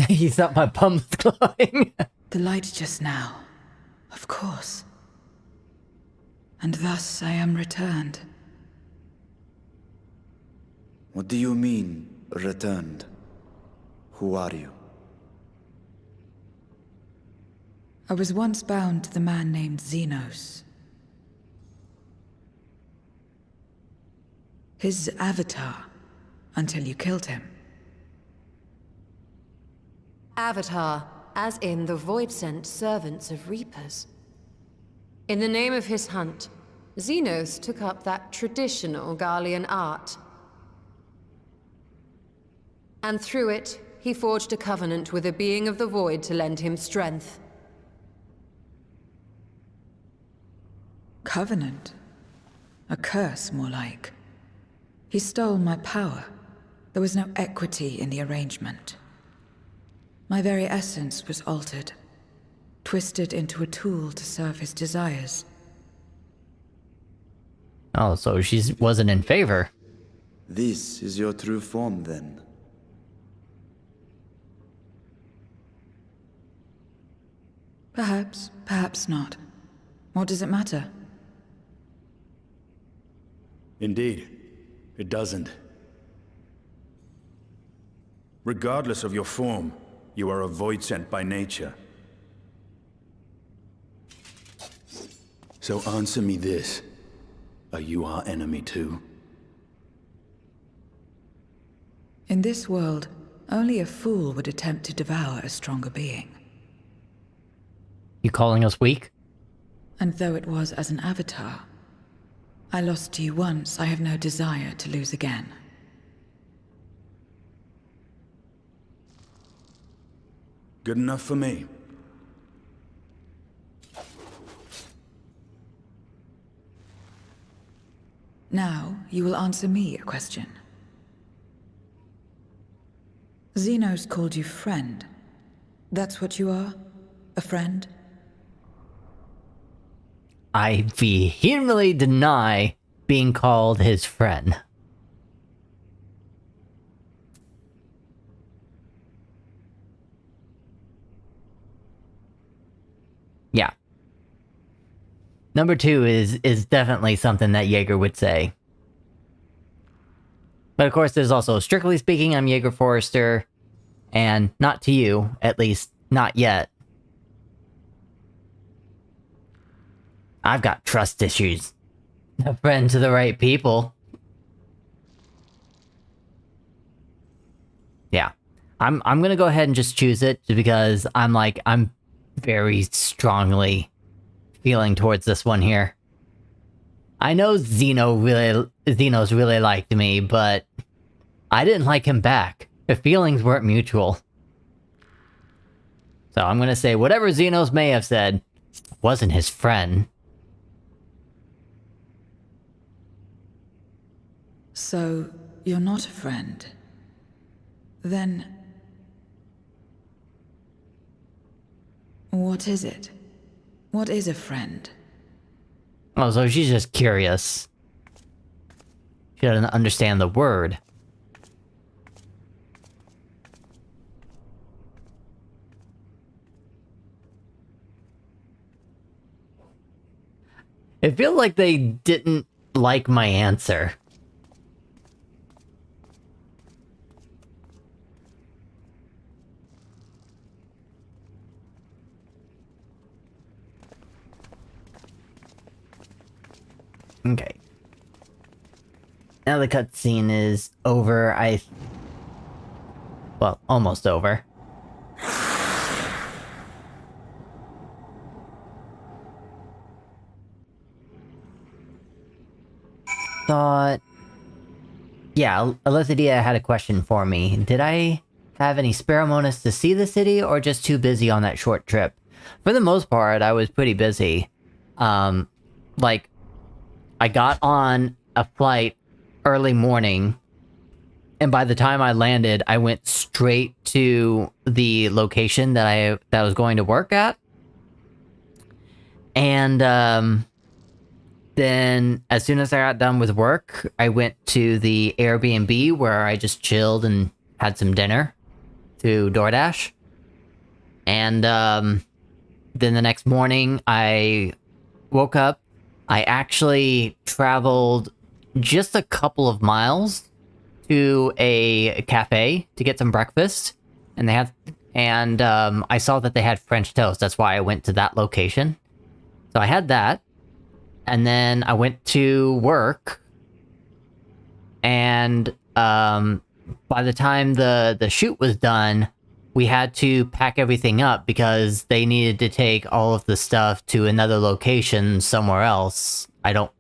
He thought my bum was glowing. The light just now, of course. And thus I am returned. What do you mean, returned? Who are you? I was once bound to the man named Xenos. His avatar, until you killed him. Avatar, as in the void-sent servants of Reapers. In the name of his hunt, Xenos took up that traditional Garlean art. And through it, he forged a covenant with a being of the void to lend him strength. Covenant? A curse, more like. He stole my power. There was no equity in the arrangement. My very essence was altered, twisted into a tool to serve his desires. Oh, so she wasn't in favor. This is your true form, then. Perhaps, perhaps not. What does it matter? Indeed, it doesn't. Regardless of your form, you are a void sent by nature. So answer me this. Are you our enemy too? In this world, only a fool would attempt to devour a stronger being. You calling us weak? And though it was as an avatar, I lost to you once, I have no desire to lose again. Good enough for me. Now, you will answer me a question. Xenos called you friend. That's what you are? A friend? I vehemently deny being called his friend. Yeah. Number 2 is definitely something that Jaeger would say. But of course, there's also, strictly speaking, I'm Jaeger Forrester, and not to you, at least not yet. I've got trust issues. A friend to the right people. Yeah. I'm gonna go ahead and just choose it, just because I'm very strongly feeling towards this one here. I know Xenos really liked me, but I didn't like him back. The feelings weren't mutual. So I'm gonna say whatever Xenos may have said wasn't his friend. So, you're not a friend. Then... what is it? What is a friend? Oh, so she's just curious. She doesn't understand the word. It feels like they didn't like my answer. Okay. Now the cutscene is over, well, almost over. Thought... Yeah, Elethidia had a question for me. Did I have any spare moments to see the city, or just too busy on that short trip? For the most part, I was pretty busy. Like, I got on a flight early morning, and by the time I landed, I went straight to the location that I was going to work at. And then as soon as I got done with work, I went to the Airbnb where I just chilled and had some dinner through DoorDash. And then the next morning, I woke up. I actually traveled just a couple of miles to a cafe to get some breakfast, and I saw that they had French toast. That's why I went to that location. So I had that, and then I went to work, and by the time the shoot was done, we had to pack everything up because they needed to take all of the stuff to another location somewhere else. I don't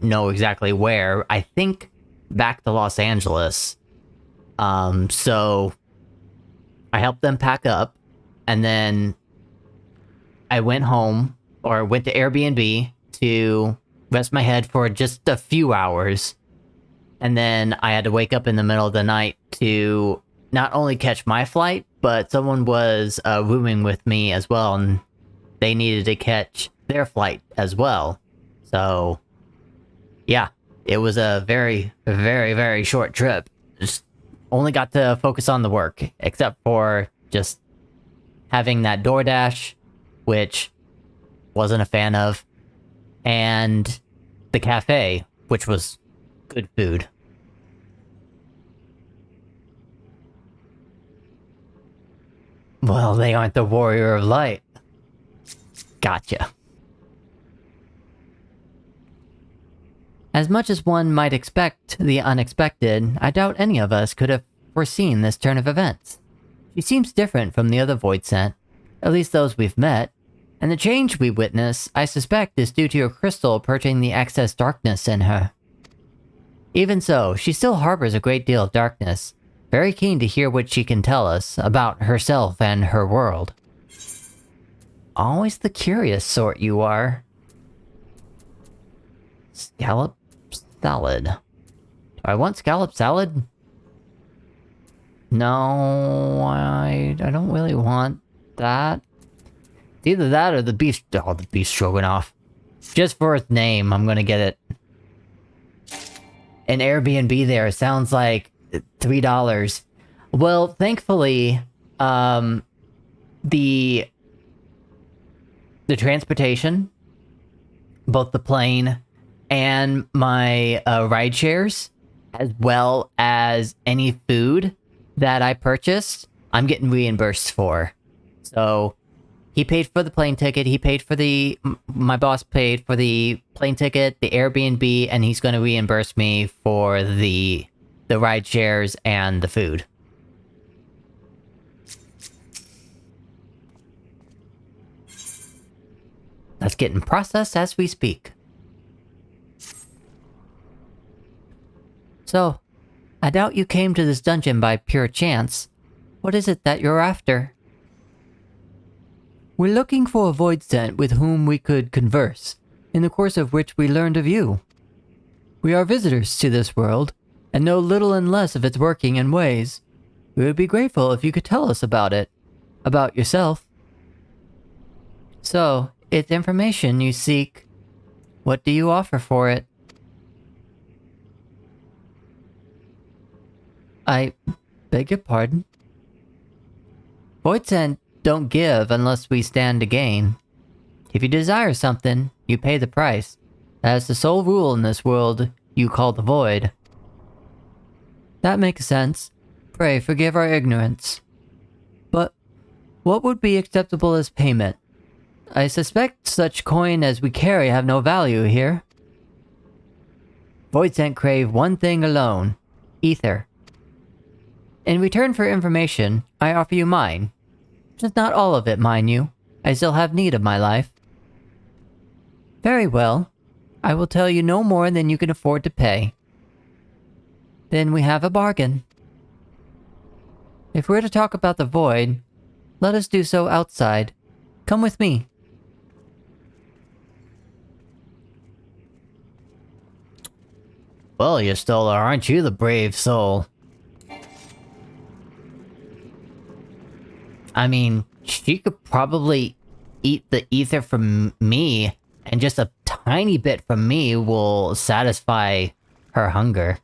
know exactly where. I think back to Los Angeles. So helped them pack up, and then I went home, or went to Airbnb to rest my head for just a few hours. And then I had to wake up in the middle of the night to not only catch my flight, but someone was rooming with me as well, and they needed to catch their flight as well. So, yeah, it was a very, very, very short trip. Just only got to focus on the work, except for just having that DoorDash, which wasn't a fan of, and the cafe, which was good food. Well, they aren't the warrior of light. Gotcha. As much as one might expect the unexpected, I doubt any of us could have foreseen this turn of events. She seems different from the other Void Sent, at least those we've met, and the change we witness, I suspect, is due to your crystal purging the excess darkness in her. Even so, she still harbors a great deal of darkness, very keen to hear what she can tell us about herself and her world. Always the curious sort you are. Scallop salad. Do I want scallop salad? No, I don't really want that. It's either that or the beef... Oh, the beef stroganoff. Just for its name, I'm gonna get it. An Airbnb there sounds like $3. Well, thankfully, the transportation, both the plane and my ride shares, as well as any food that I purchased, I'm getting reimbursed for. So he paid for the plane ticket, he paid for my boss paid for the plane ticket, the Airbnb, and he's going to reimburse me for the ride shares and the food. That's getting processed as we speak. So, I doubt you came to this dungeon by pure chance. What is it that you're after? We're looking for a Void Sent with whom we could converse, in the course of which we learned of you. We are visitors to this world, and know little and less of its working and ways. We would be grateful if you could tell us about it. About yourself. So, it's information you seek. What do you offer for it? I beg your pardon? Void Sent don't give unless we stand to gain. If you desire something, you pay the price. That is the sole rule in this world you call the Void. That makes sense. Pray forgive our ignorance. But what would be acceptable as payment? I suspect such coin as we carry have no value here. Void Sent crave one thing alone. Aether. In return for information, I offer you mine. Just not all of it, mind you. I still have need of my life. Very well. I will tell you no more than you can afford to pay. Then we have a bargain. If we're to talk about the Void, let us do so outside. Come with me. Well, you still aren't you the brave soul? I mean, she could probably eat the Aether from me, and just a tiny bit from me will satisfy her hunger.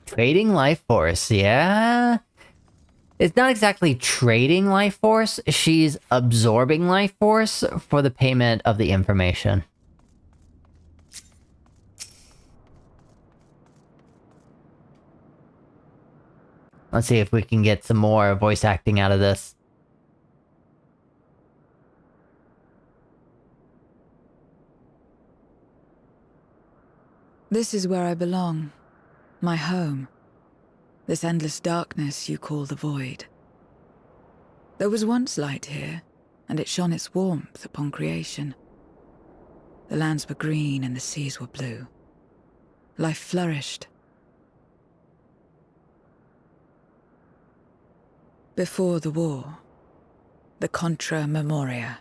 Trading life force, yeah? It's not exactly trading life force, she's absorbing life force for the payment of the information. Let's see if we can get some more voice acting out of this. This is where I belong. My home. This endless darkness you call the Void. There was once light here, and it shone its warmth upon creation. The lands were green and the seas were blue. Life flourished. Before the war, the Contra Memoria.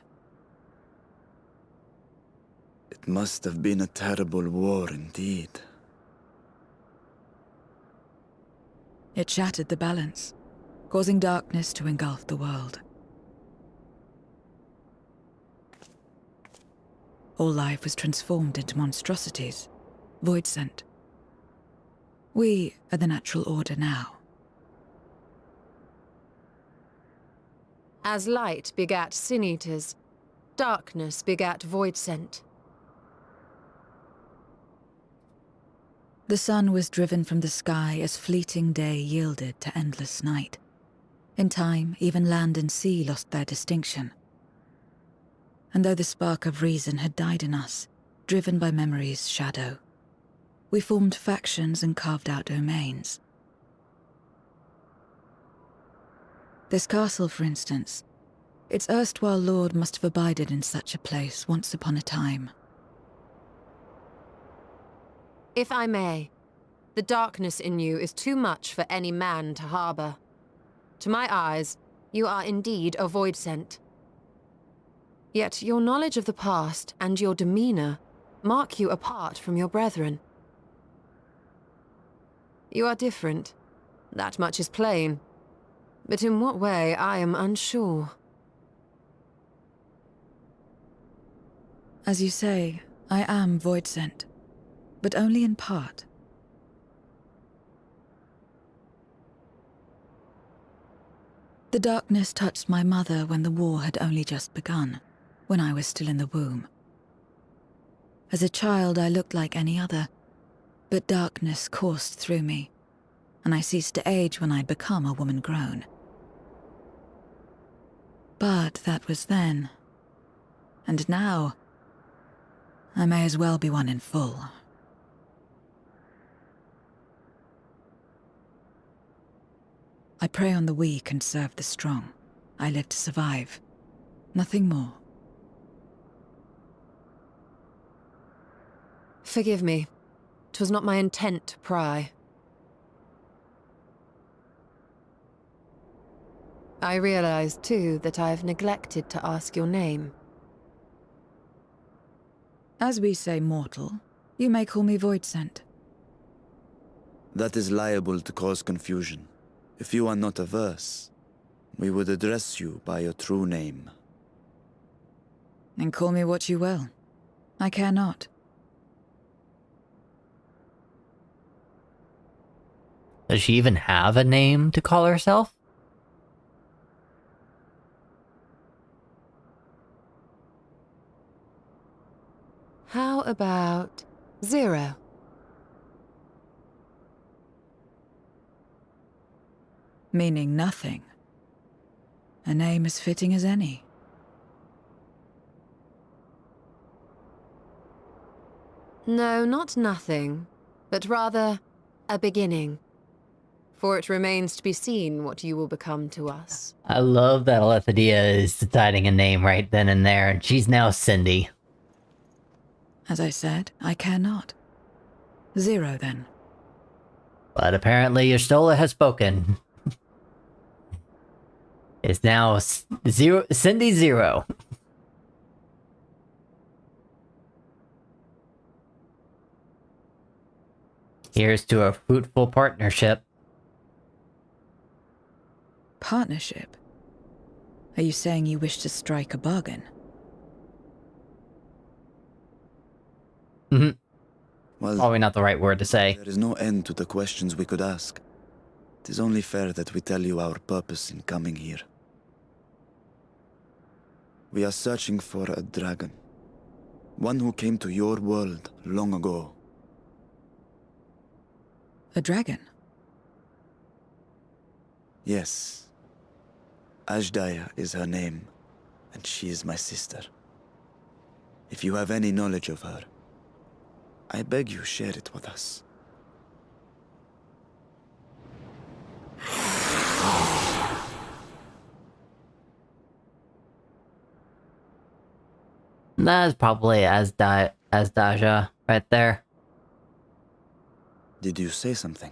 It must have been a terrible war indeed. It shattered the balance, causing darkness to engulf the world. All life was transformed into monstrosities, void sent. We are the natural order now. As light begat sin eaters, darkness begat void sent. The sun was driven from the sky as fleeting day yielded to endless night. In time, even land and sea lost their distinction. And though the spark of reason had died in us, driven by memory's shadow, we formed factions and carved out domains. This castle, for instance, its erstwhile lord must have abided in such a place once upon a time. If I may, the darkness in you is too much for any man to harbor. To my eyes, you are indeed a void sent. Yet your knowledge of the past and your demeanor mark you apart from your brethren. You are different. That much is plain. But in what way, I am unsure. As you say, I am void sent, but only in part. The darkness touched my mother when the war had only just begun, when I was still in the womb. As a child, I looked like any other, but darkness coursed through me, and I ceased to age when I'd become a woman grown. But that was then. And now, I may as well be one in full. I prey on the weak and serve the strong. I live to survive. Nothing more. Forgive me. 'Twas not my intent to pry. I realize, too, that I've neglected to ask your name. As we say mortal, you may call me void sent. That is liable to cause confusion. If you are not averse, we would address you by your true name. Then call me what you will. I care not. Does she even have a name to call herself? How about Zero? Meaning nothing. A name as fitting as any. No, not nothing, but rather a beginning. For it remains to be seen what you will become to us. I love that Aletheia is deciding a name right then and there, and she's now Cindy. As I said, I care not. Zero, then. But apparently Stola has spoken. It's now Zero, Cindy Zero. Here's to a fruitful partnership. Partnership? Are you saying you wish to strike a bargain? Well, Probably not the right word to say. there is no end to the questions we could ask. It is only fair that we tell you our purpose in coming here. We are searching for a dragon. One who came to your world long ago. A dragon? Yes. Ashdaya is her name, and she is my sister. If you have any knowledge of her, I beg you share it with us. That's probably Asdaja right there. Did you say something?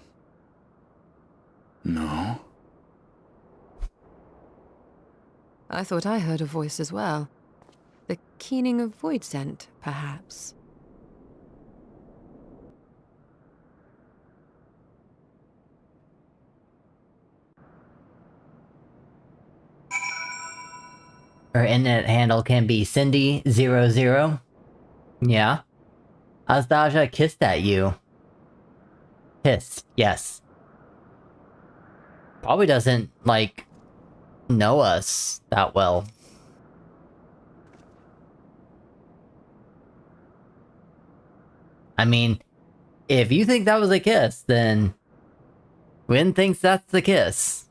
No. I thought I heard a voice as well. The keening of void scent, perhaps. Her internet handle can be Cindy00. Yeah. Asdaja kissed at you. Kissed, yes. Probably doesn't, like, know us that well. I mean, if you think that was a kiss, then Wynn thinks that's the kiss.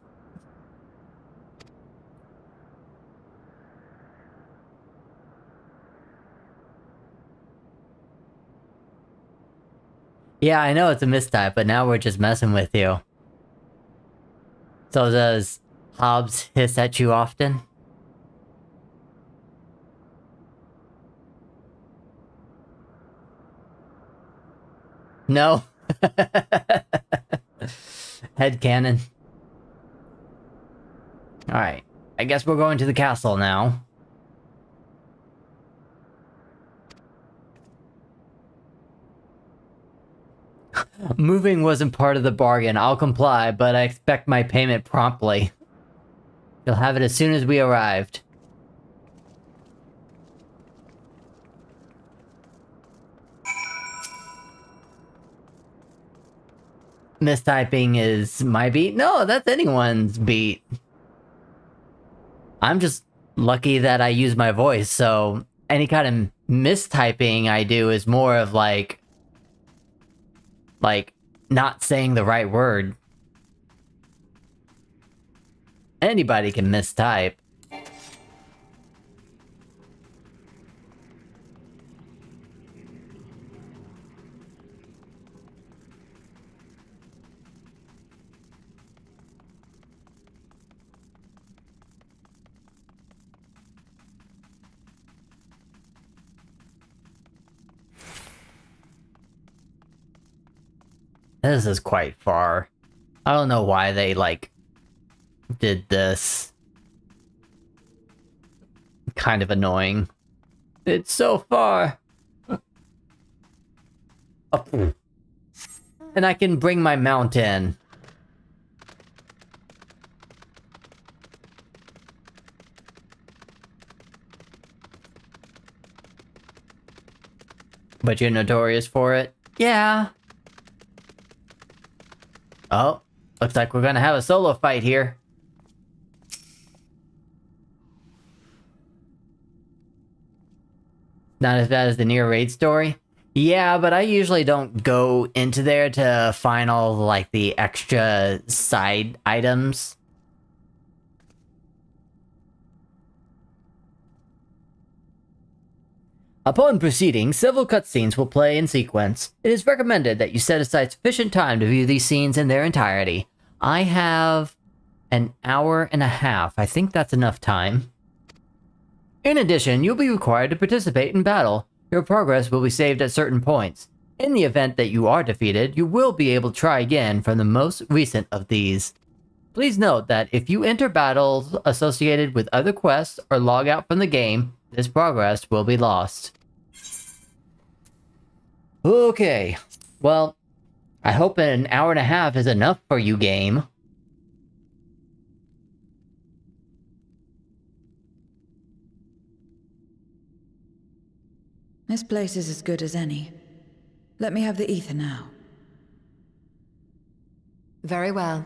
Yeah, I know it's a mistype, but now we're just messing with you. So does Hobbs hiss at you often? No? Headcanon. Alright, I guess we're going to the castle now. Moving wasn't part of the bargain. I'll comply, but I expect my payment promptly. You'll have it as soon as we arrived. Mistyping is my beat? No, that's anyone's beat. I'm just lucky that I use my voice, so any kind of mistyping I do is more of like not saying the right word. Anybody can mistype. This is quite far. I don't know why they, like, did this. Kind of annoying. It's so far. Oh. And I can bring my mount in. But you're notorious for it? Yeah. Oh, looks like we're gonna have a solo fight here. Not as bad as the near raid story? Yeah, but I usually don't go into there to find all, like, the extra side items. Upon proceeding, several cutscenes will play in sequence. It is recommended that you set aside sufficient time to view these scenes in their entirety. I have an hour and a half. I think that's enough time. In addition, you'll be required to participate in battle. Your progress will be saved at certain points. In the event that you are defeated, you will be able to try again from the most recent of these. Please note that if you enter battles associated with other quests or log out from the game, this progress will be lost. Okay, well, I hope an hour and a half is enough for you, game. This place is as good as any. Let me have the ether now. Very well.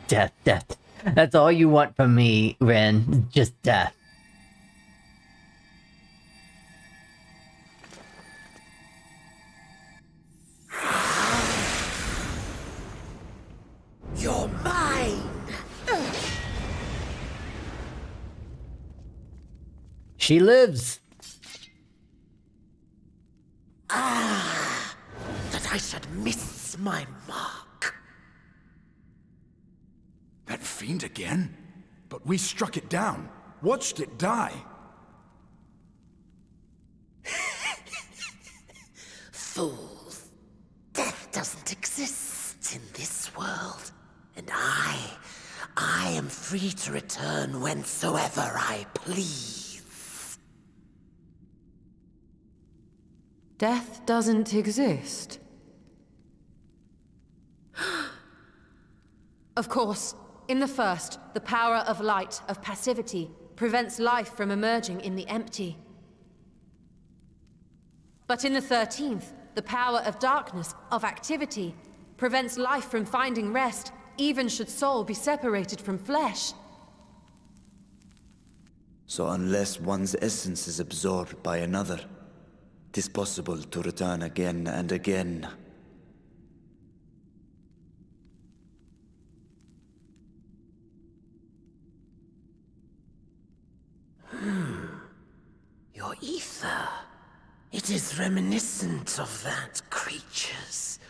Death, death. That's all you want from me, Ren. Just death. You're mine! She lives! Ah! That I should miss my mark. That fiend again? But we struck it down. Watched it die. fools. Death doesn't exist in this world, and I am free to return whensoever I please. Death doesn't exist. Of course, in the first, the power of light, of passivity, prevents life from emerging in the empty. But in the 13th, the power of darkness, of activity, prevents life from finding rest, even should soul be separated from flesh. So unless one's essence is absorbed by another, it is possible to return again and again. Your ether. It is reminiscent of that creature's.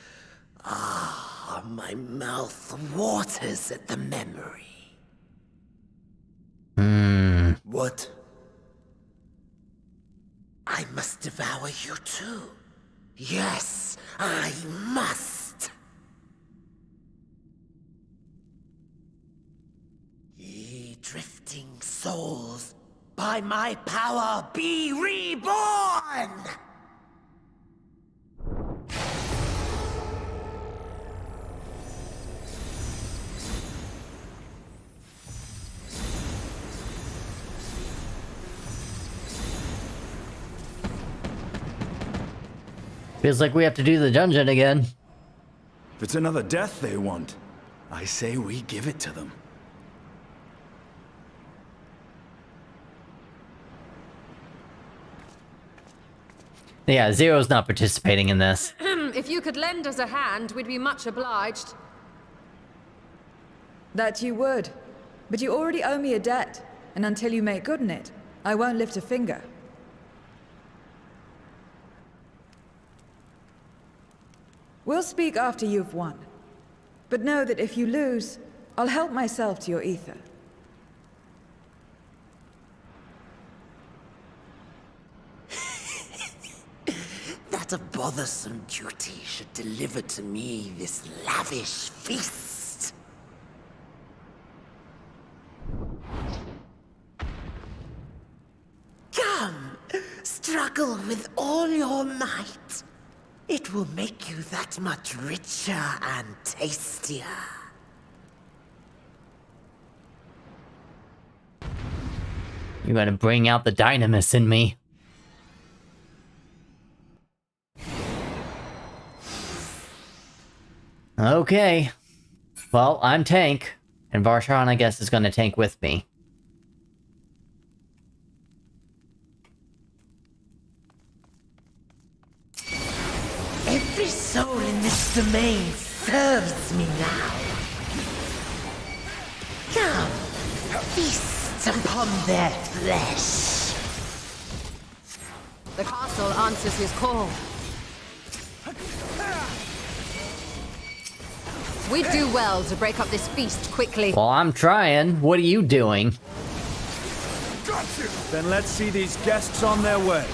Ah, my mouth waters at the memory. What? I must devour you too. Yes, I must. Ye drifting souls, by my power be reborn! Feels like we have to do the dungeon again. If it's another death they want, I say we give it to them. Yeah, Zero's not participating in this. If you could lend us a hand, we'd be much obliged. That you would. But you already owe me a debt, and until you make good on it, I won't lift a finger. We'll speak after you've won. But know that if you lose, I'll help myself to your ether. That a bothersome duty should deliver to me this lavish feast. Come, struggle with all your might. It will make you that much richer and tastier. You're gonna bring out the dynamis in me. Okay. Well, I'm tank, and Varshan, I guess, is gonna tank with me. Every soul in this domain serves me now. Come, feast upon their flesh. The castle answers his call. We'd do well to break up this feast quickly. Well, I'm trying. What are you doing? Then let's see these guests on their way.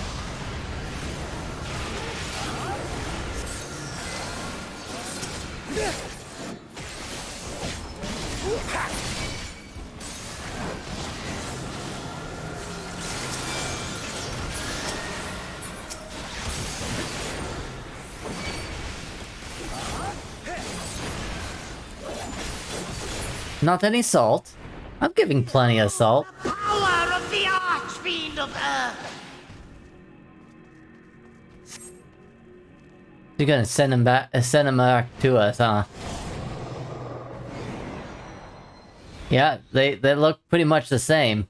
Not any salt. I'm giving plenty of salt. Power of the Archfiend of Earth! You're gonna send him back to us, huh? Yeah, they look pretty much the same.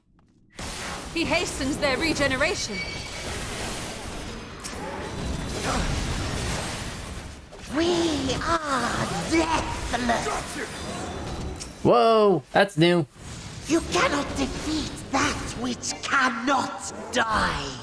He hastens their regeneration. We are deathless! Whoa, that's new. You cannot defeat that which cannot die!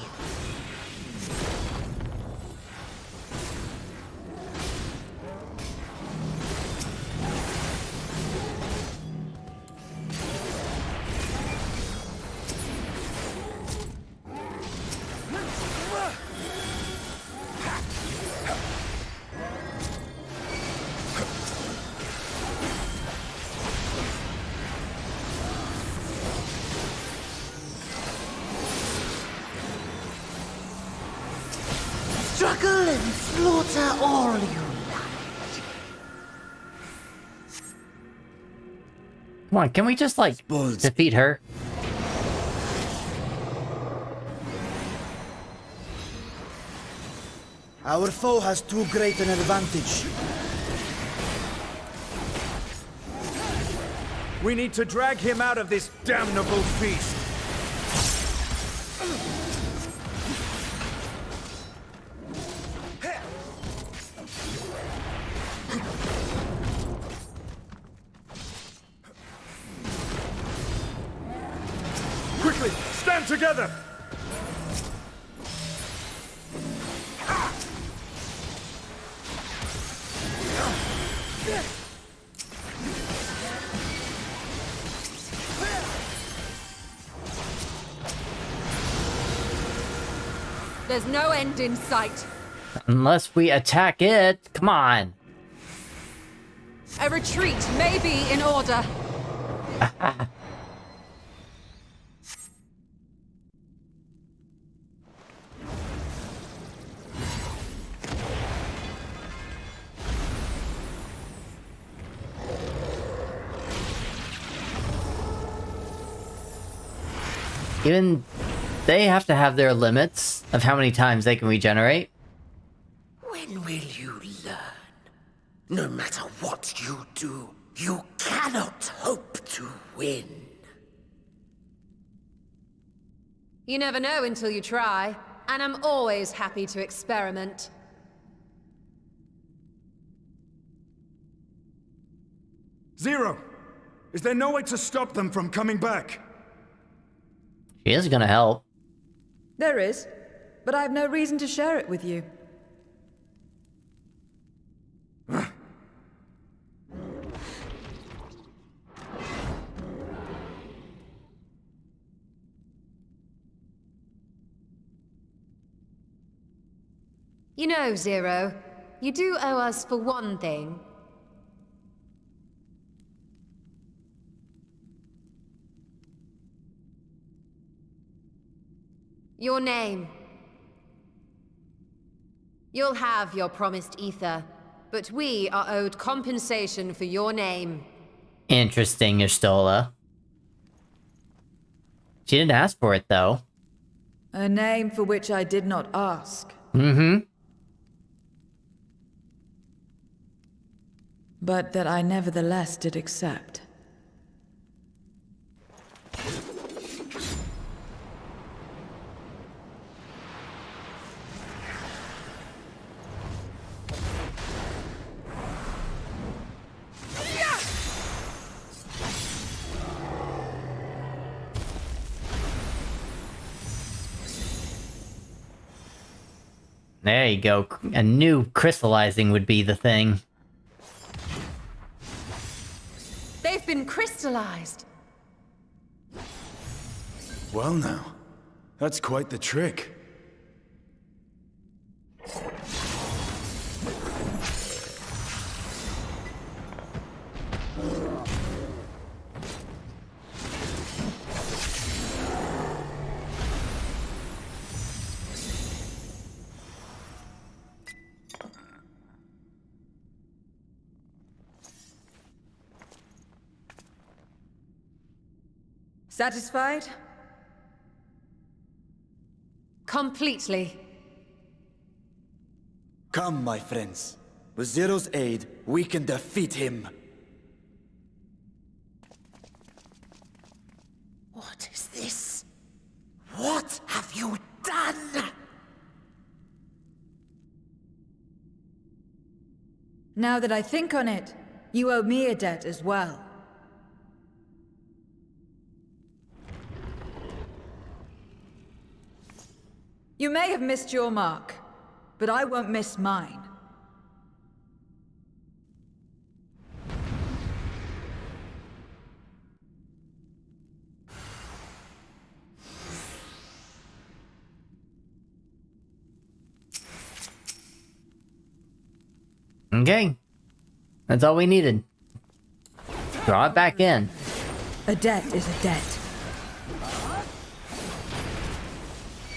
Struggle and slaughter all you like. Come on, can we just, like, Bulls. defeat her? Our foe has too great an advantage. We need to drag him out of this damnable feast. Quickly, stand together! There's no end in sight. Unless we attack it. Come on. A retreat may be in order. Even they have to have their limits of how many times they can regenerate. When will you learn? No matter what you do, you cannot hope to win. You never know until you try, and I'm always happy to experiment. Zero! Is there no way to stop them from coming back? She is gonna help. There is, but I have no reason to share it with you. You know, Zero, you do owe us for one thing. Your name. You'll have your promised Aether, but we are owed compensation for your name. Interesting, Y'shtola. She didn't ask for it, though. A name for which I did not ask. Mm-hmm. But that I nevertheless did accept. There you go. A new crystallizing would be the thing. They've been crystallized. Well now, that's quite the trick. Satisfied? Completely. Come, my friends. With Zero's aid, we can defeat him. What is this? What have you done? Now that I think on it, you owe me a debt as well. You may have missed your mark, but I won't miss mine. Okay. That's all we needed. Draw it back in. A debt is a debt.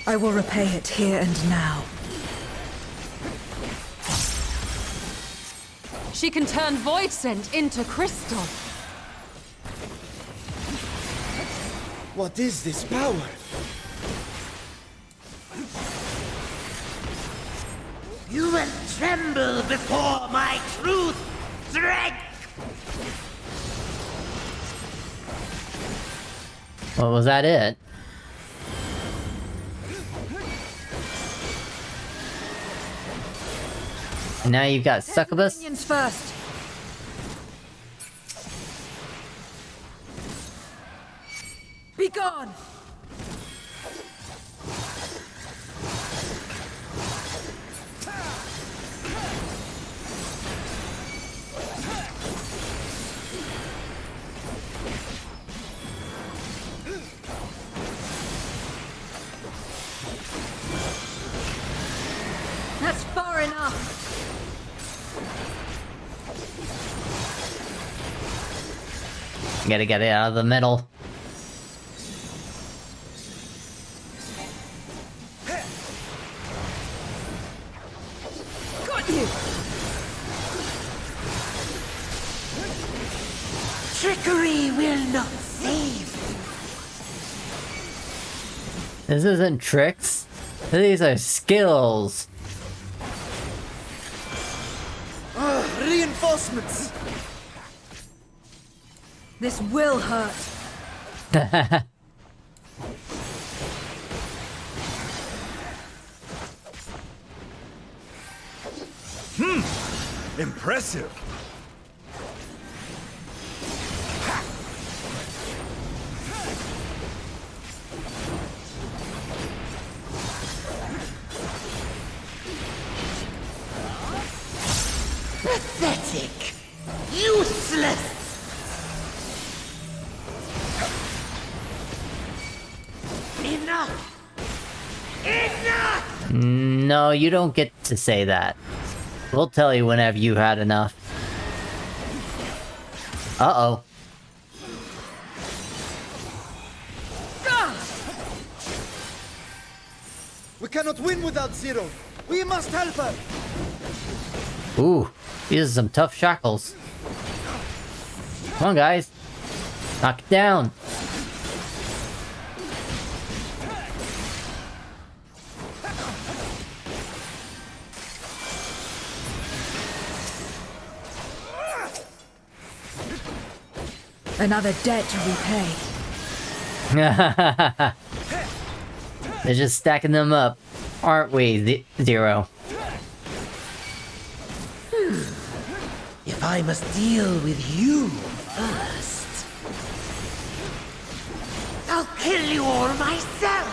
I will repay it here and now. She can turn void scent into crystal. What is this power? You will tremble before my truth, strength! Well, was that it? And now you've got succubus. Minions first. Be gone. That's far enough. Gotta get it out of the middle. Got you. Trickery will not save. This isn't tricks. These are skills. Reinforcements! This will hurt. Impressive. Pathetic. Useless. Enough. Enough! No, you don't get to say that. We'll tell you whenever you had enough. Uh-oh. We cannot win without Zero. We must help her. Ooh, these are some tough shackles. Come on, guys. Knock it down. Another debt to repay. They're just stacking them up, aren't we, Zero? If I must deal with you first, I'll kill you all myself.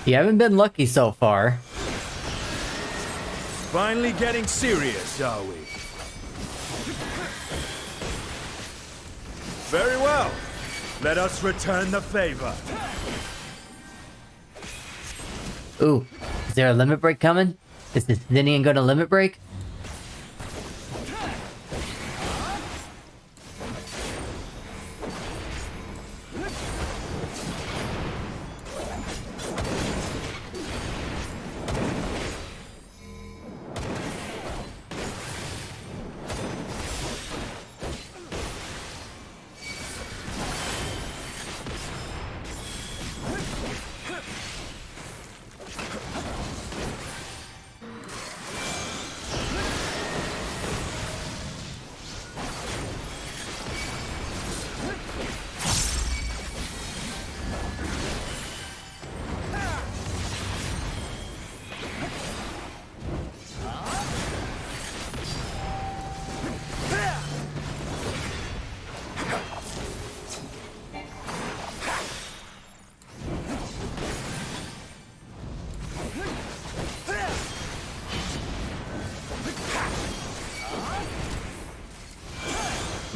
You haven't been lucky so far. Finally getting serious, are we? Very well. Let us return the favor. Ooh, is there a limit break coming? Is this Zinnian gonna limit break?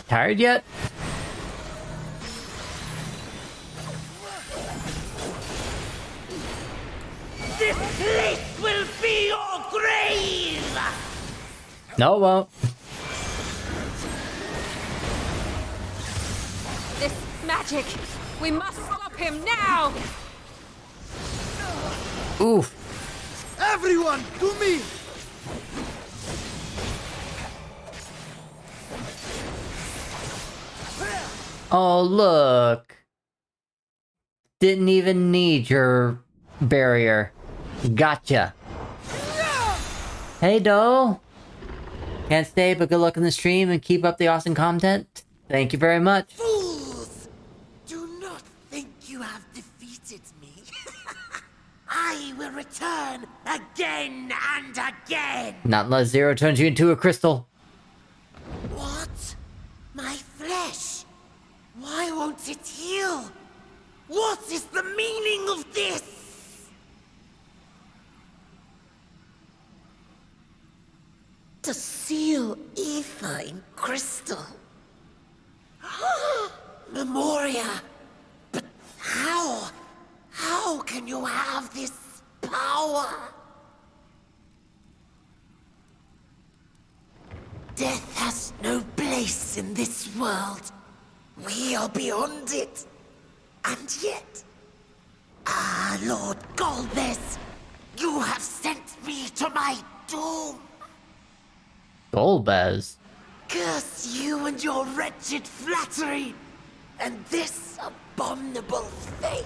Tired yet? This place will be your grave! No, it won't. This magic! We must stop him now! Oof. Everyone, to me! Oh, look. Didn't even need your barrier. Gotcha. Hey, doll. Can't stay, but good luck in the stream and keep up the awesome content. Thank you very much. Fools! Do not think you have defeated me. I will return again and again! Not unless Zero turns you into a crystal. What? My flesh? Why won't it heal? What is the meaning of this? To seal Aether in crystal. Memoria. But how? How can you have this power? Death has no place in this world. We are beyond it. And yet... Ah, Lord Golbez, you have sent me to my doom. Golbez? Curse you and your wretched flattery, and this abominable fate.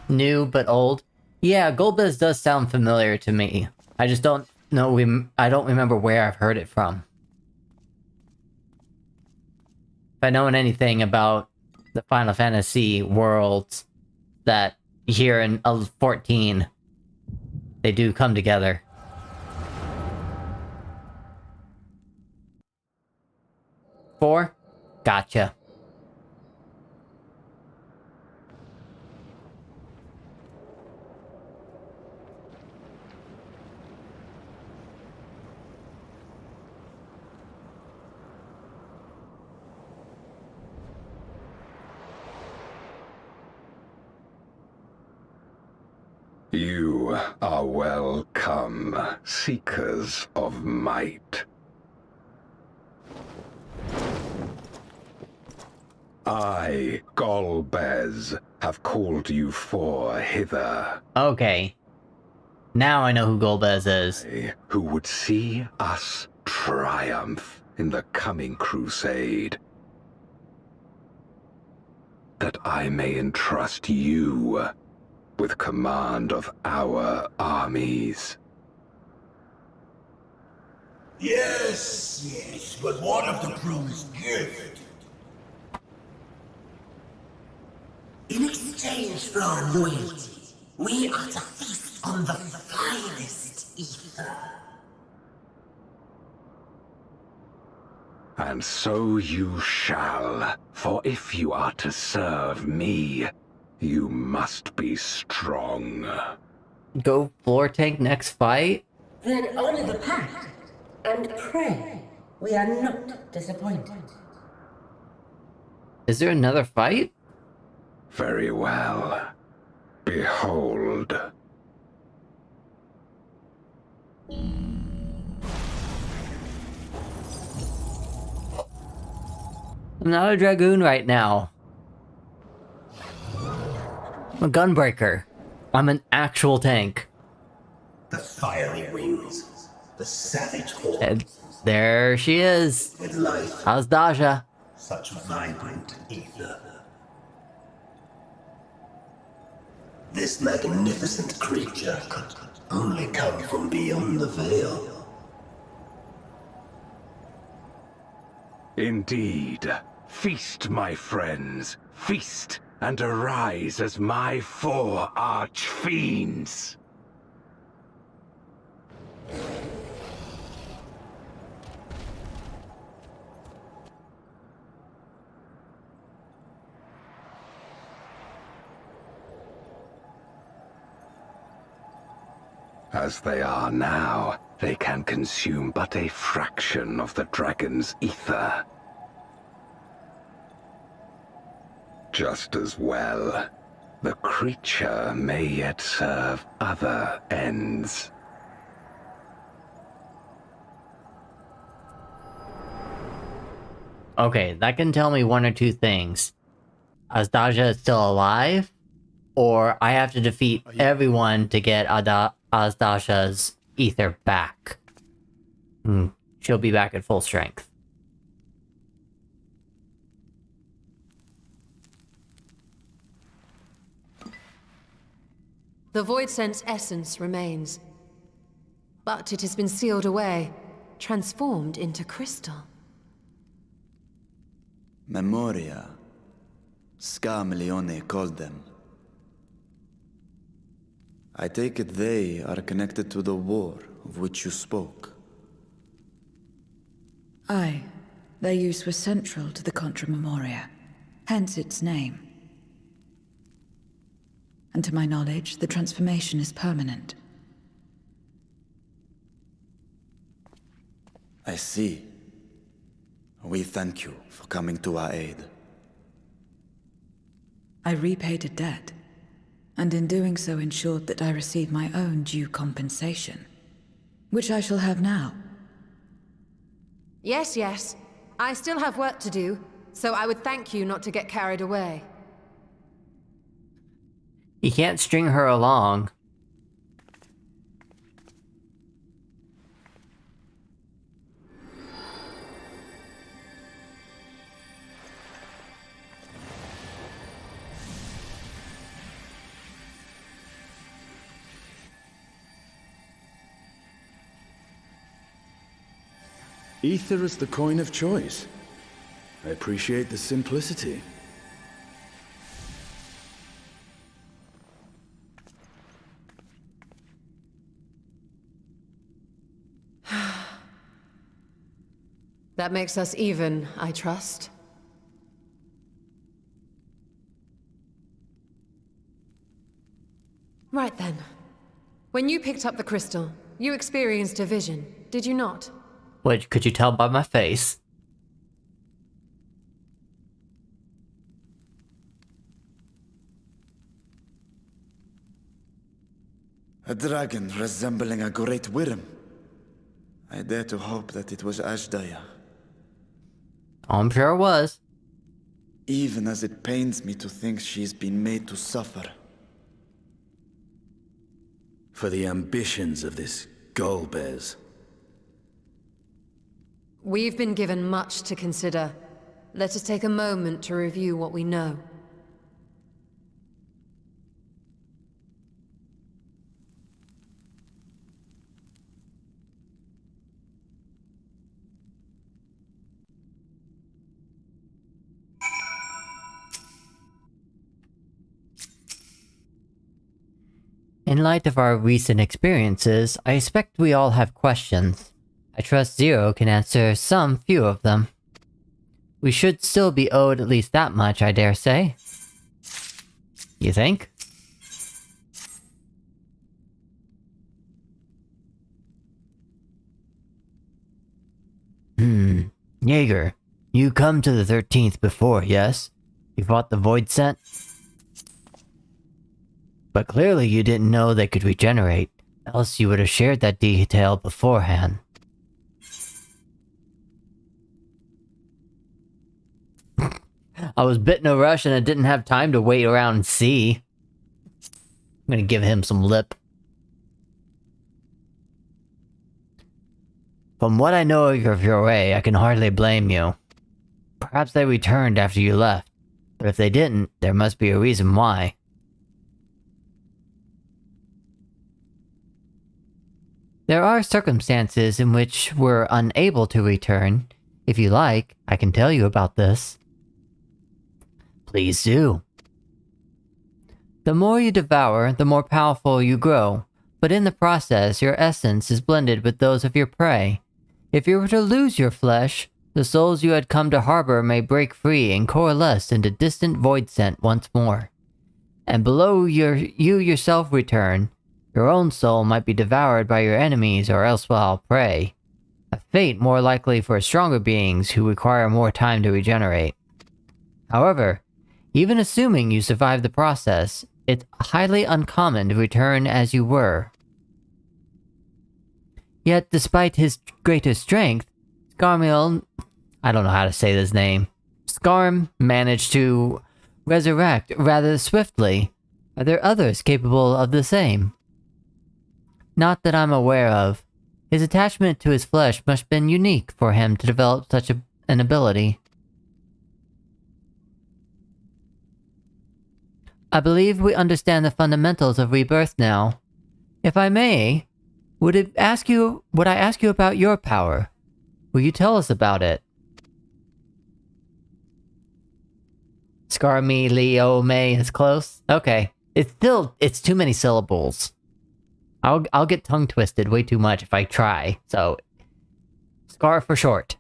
New but old? Yeah, Golbez does sound familiar to me. I just don't know, I don't remember where I've heard it from. If I know anything about the Final Fantasy worlds, that here in 14, they do come together. Four? Gotcha. You are welcome, seekers of might. I, Golbez, have called you four hither. Okay. Now I know who Golbez is. Who would see us triumph in the coming crusade. That I may entrust you with command of our armies. Yes, but what of the promised gift? In exchange for our loyalty, we are to feast on the finest ether. And so you shall, for if you are to serve me, you must be strong. Go floor tank next fight? Then honor the pact, and pray we are not disappointed. Is there another fight? Very well. Behold. I'm not a Dragoon right now. I'm a Gunbreaker. I'm an actual tank. The fiery wings, the savage horns. And there she is. With life, How's Daja? such vibrant ether. This magnificent creature could only come from beyond the veil. Indeed. Feast, my friends. Feast and arise as my four arch-fiends. As they are now, they can consume but a fraction of the dragon's ether. Just as well, the creature may yet serve other ends. Okay, that can tell me one or two things. Azdaja is still alive, or I have to defeat everyone to get Azdaja's Aether back. She'll be back at full strength. The Void Sense essence remains. But it has been sealed away, transformed into crystal. Memoria. Scarmelione called them. I take it they are connected to the war of which you spoke. Aye. Their use was central to the Contra Memoria, hence its name. And to my knowledge, the transformation is permanent. I see. We thank you for coming to our aid. I repaid a debt, and in doing so ensured that I received my own due compensation, which I shall have now. Yes, yes. I still have work to do, so I would thank you not to get carried away. You can't string her along. Aether is the coin of choice. I appreciate the simplicity. That makes us even, I trust. Right then. When you picked up the crystal, you experienced a vision, did you not? What, could you tell by my face? A dragon resembling a great worm. I dare to hope that it was Ashdaya. I'm sure it was. Even as it pains me to think she's been made to suffer. For the ambitions of this Gulbez. We've been given much to consider. Let us take a moment to review what we know. In light of our recent experiences, I expect we all have questions. I trust Zero can answer some few of them. We should still be owed at least that much, I dare say. You think? Jaeger, you come to the 13th before, yes? You fought the Void Scent? But clearly you didn't know they could regenerate, else you would have shared that detail beforehand. I was bit in a rush and I didn't have time to wait around and see. I'm gonna give him some lip. From what I know of your way, I can hardly blame you. Perhaps they returned after you left, but if they didn't, there must be a reason why. There are circumstances in which we're unable to return. If you like, I can tell you about this. Please do. The more you devour, the more powerful you grow, but in the process, your essence is blended with those of your prey. If you were to lose your flesh, the souls you had come to harbor may break free and coalesce into distant void scent once more. And below you yourself return, your own soul might be devoured by your enemies or elsewhere prey. A fate more likely for stronger beings who require more time to regenerate. However, even assuming you survive the process, it's highly uncommon to return as you were. Yet, despite his greater strength, Skarm managed to resurrect rather swiftly. Are there others capable of the same? Not that I'm aware of. His attachment to his flesh must have been unique for him to develop such an ability. I believe we understand the fundamentals of rebirth now. If I may, would I ask you about your power? Will you tell us about it? Scar me, Leo, May is close? Okay. It's too many syllables. I'll get tongue twisted way too much if I try, so... Scar for short.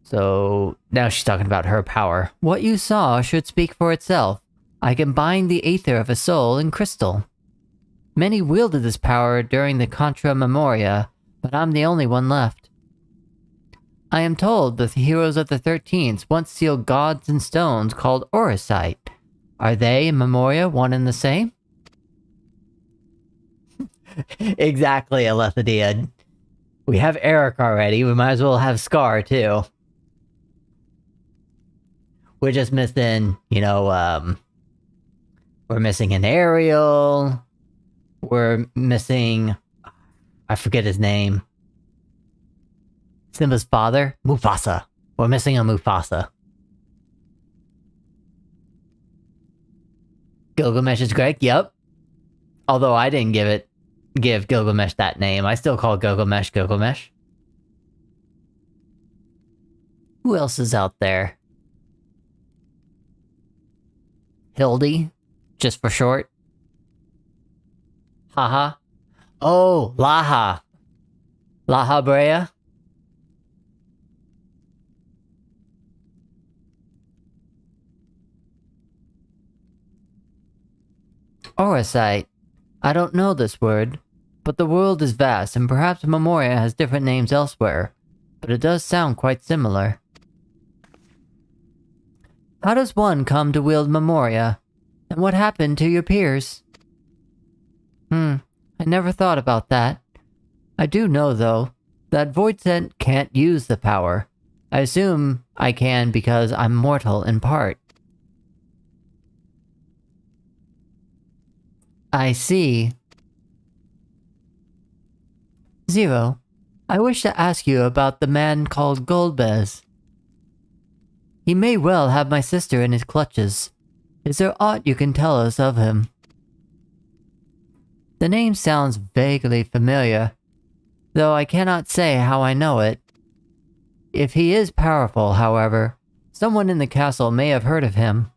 So, now she's talking about her power. What you saw should speak for itself. I can bind the Aether of a soul in crystal. Many wielded this power during the Contra Memoria, but I'm the only one left. I am told that the heroes of the 13th once sealed gods in stones called Orosite. Are they and Memoria one and the same? Exactly, Alethidia. We have Eric already, we might as well have Scar too. We're just missing, you know, we're missing an Ariel. We're missing... I forget his name. Simba's father? Mufasa. We're missing a Mufasa. Gilgamesh is Greg, yep. Although I didn't give Gilgamesh that name. I still call Gilgamesh Gilgamesh. Who else is out there? Hildy, just for short. Haha. Oh, Laha. Laha Brea. Orosite. I don't know this word, but the world is vast and perhaps Memoria has different names elsewhere, but it does sound quite similar. How does one come to wield Memoria? And what happened to your peers? I never thought about that. I do know, though, that Voidsent can't use the power. I assume I can because I'm mortal in part. I see. Zero, I wish to ask you about the man called Golbez. He may well have my sister in his clutches. Is there aught you can tell us of him? The name sounds vaguely familiar, though I cannot say how I know it. If he is powerful, however, someone in the castle may have heard of him.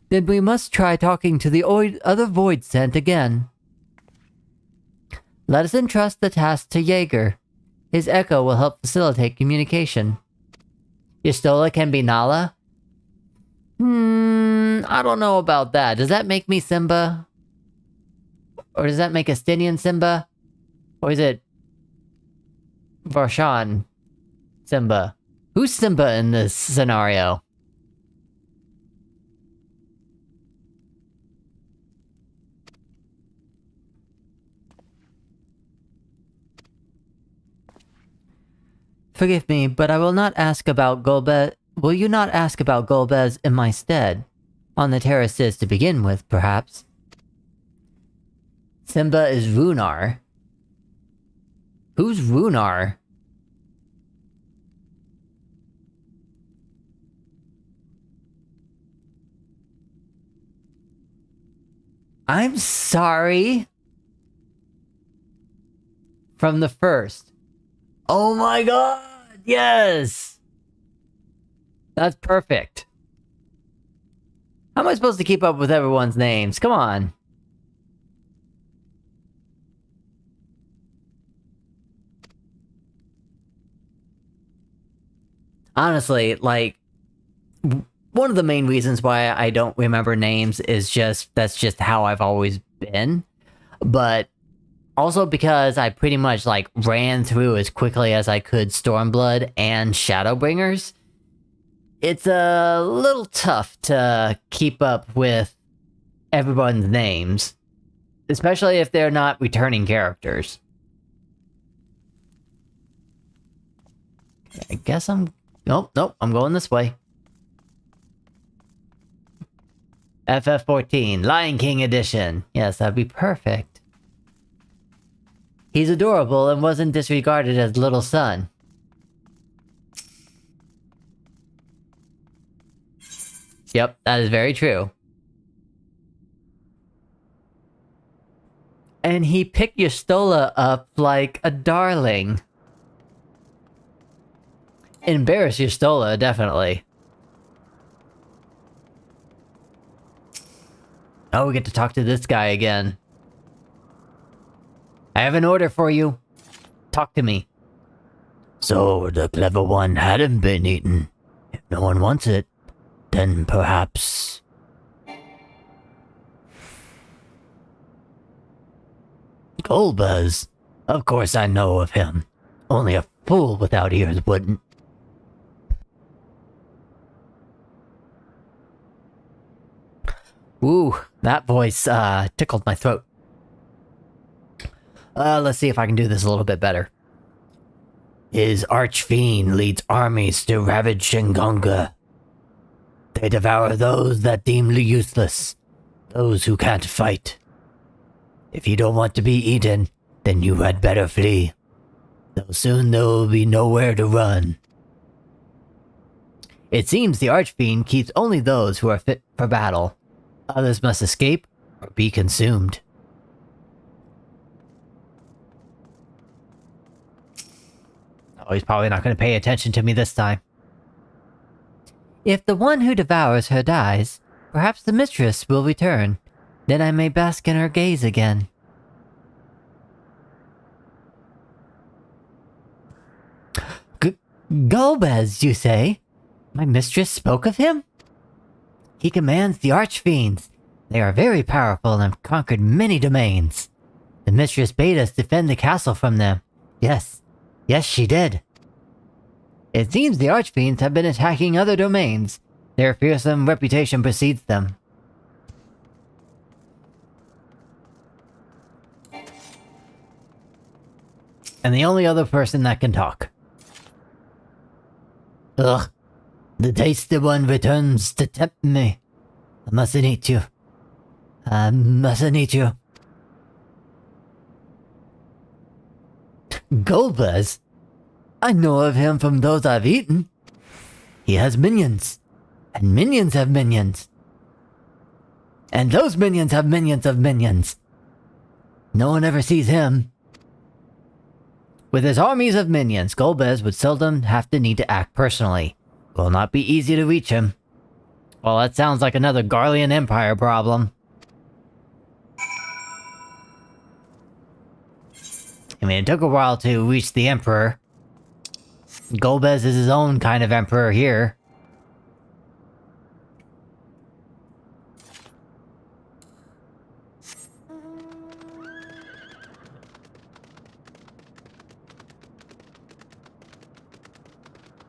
Then we must try talking to the other Voidsent again. Let us entrust the task to Jaeger. His echo will help facilitate communication. Yestola can be Nala? I don't know about that. Does that make me Simba? Or does that make Estinian Simba? Or is it... Varshan Simba? Who's Simba in this scenario? Forgive me, but I will not ask about Golbez. Will you not ask about Golbez in my stead? On the terraces to begin with, perhaps. Simba is Runar. Who's Runar? I'm sorry. From the first. Oh my god, yes! That's perfect. How am I supposed to keep up with everyone's names? Come on. Honestly, like, one of the main reasons why I don't remember names is that's just how I've always been. But also because I pretty much, like, ran through as quickly as I could Stormblood and Shadowbringers, it's a little tough to keep up with everyone's names. Especially if they're not returning characters. I guess I'm... Nope, I'm going this way. FF14, Lion King edition. Yes, that'd be perfect. He's adorable and wasn't disregarded as little son. Yep, that is very true. And he picked Yestola up like a darling. Embarrass Yestola, definitely. Oh, we get to talk to this guy again. I have an order for you. Talk to me. So, the clever one hadn't been eaten. If no one wants it, then perhaps... Golbez. Of course I know of him. Only a fool without ears wouldn't. Ooh, that voice, tickled my throat. Let's see if I can do this a little bit better. His archfiend leads armies to ravage Shingonga. They devour those that deem useless, those who can't fight. If you don't want to be eaten, then you had better flee. Though soon there will be nowhere to run. It seems the Archfiend keeps only those who are fit for battle. Others must escape or be consumed. Oh, he's probably not going to pay attention to me this time. If the one who devours her dies, perhaps the mistress will return. Then I may bask in her gaze again. Golbez, you say? My mistress spoke of him? He commands the Archfiends. They are very powerful and have conquered many domains. The mistress bade us defend the castle from them. Yes, she did. It seems the Archfiends have been attacking other domains. Their fearsome reputation precedes them. And the only other person that can talk. Ugh. The tasty one returns to tempt me. I mustn't eat you. I mustn't eat you. Golbez? I know of him from those I've eaten. He has minions. And minions have minions. And those minions have minions of minions. No one ever sees him. With his armies of minions, Golbez would seldom have to need to act personally. It will not be easy to reach him. Well, that sounds like another Garlean Empire problem. I mean, it took a while to reach the Emperor. Golbez is his own kind of Emperor here.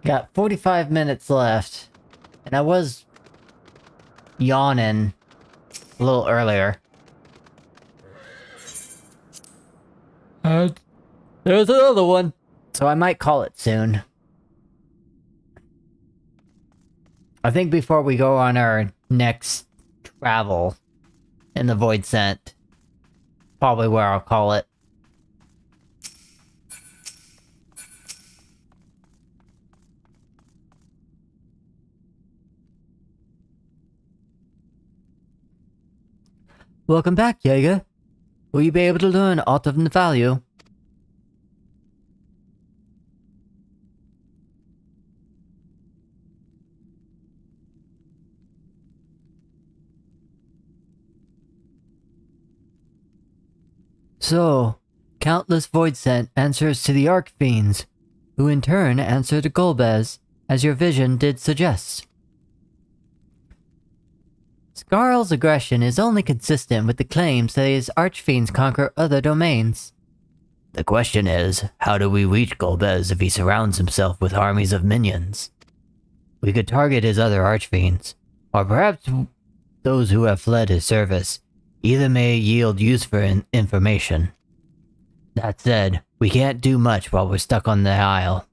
Got 45 minutes left. And I was yawning a little earlier. There's another one. So I might call it soon. I think before we go on our next travel in the Void Scent, probably where I'll call it. Welcome back, Jaeger. Will you be able to learn aught of value? So, countless Void Scent answers to the Archfiends, who in turn answer to Golbez, as your vision did suggest. Skarl's aggression is only consistent with the claims that his Archfiends conquer other domains. The question is, how do we reach Golbez if he surrounds himself with armies of minions? We could target his other Archfiends, or perhaps those who have fled his service. Either may yield useful information. That said, we can't do much while we're stuck on the Isle.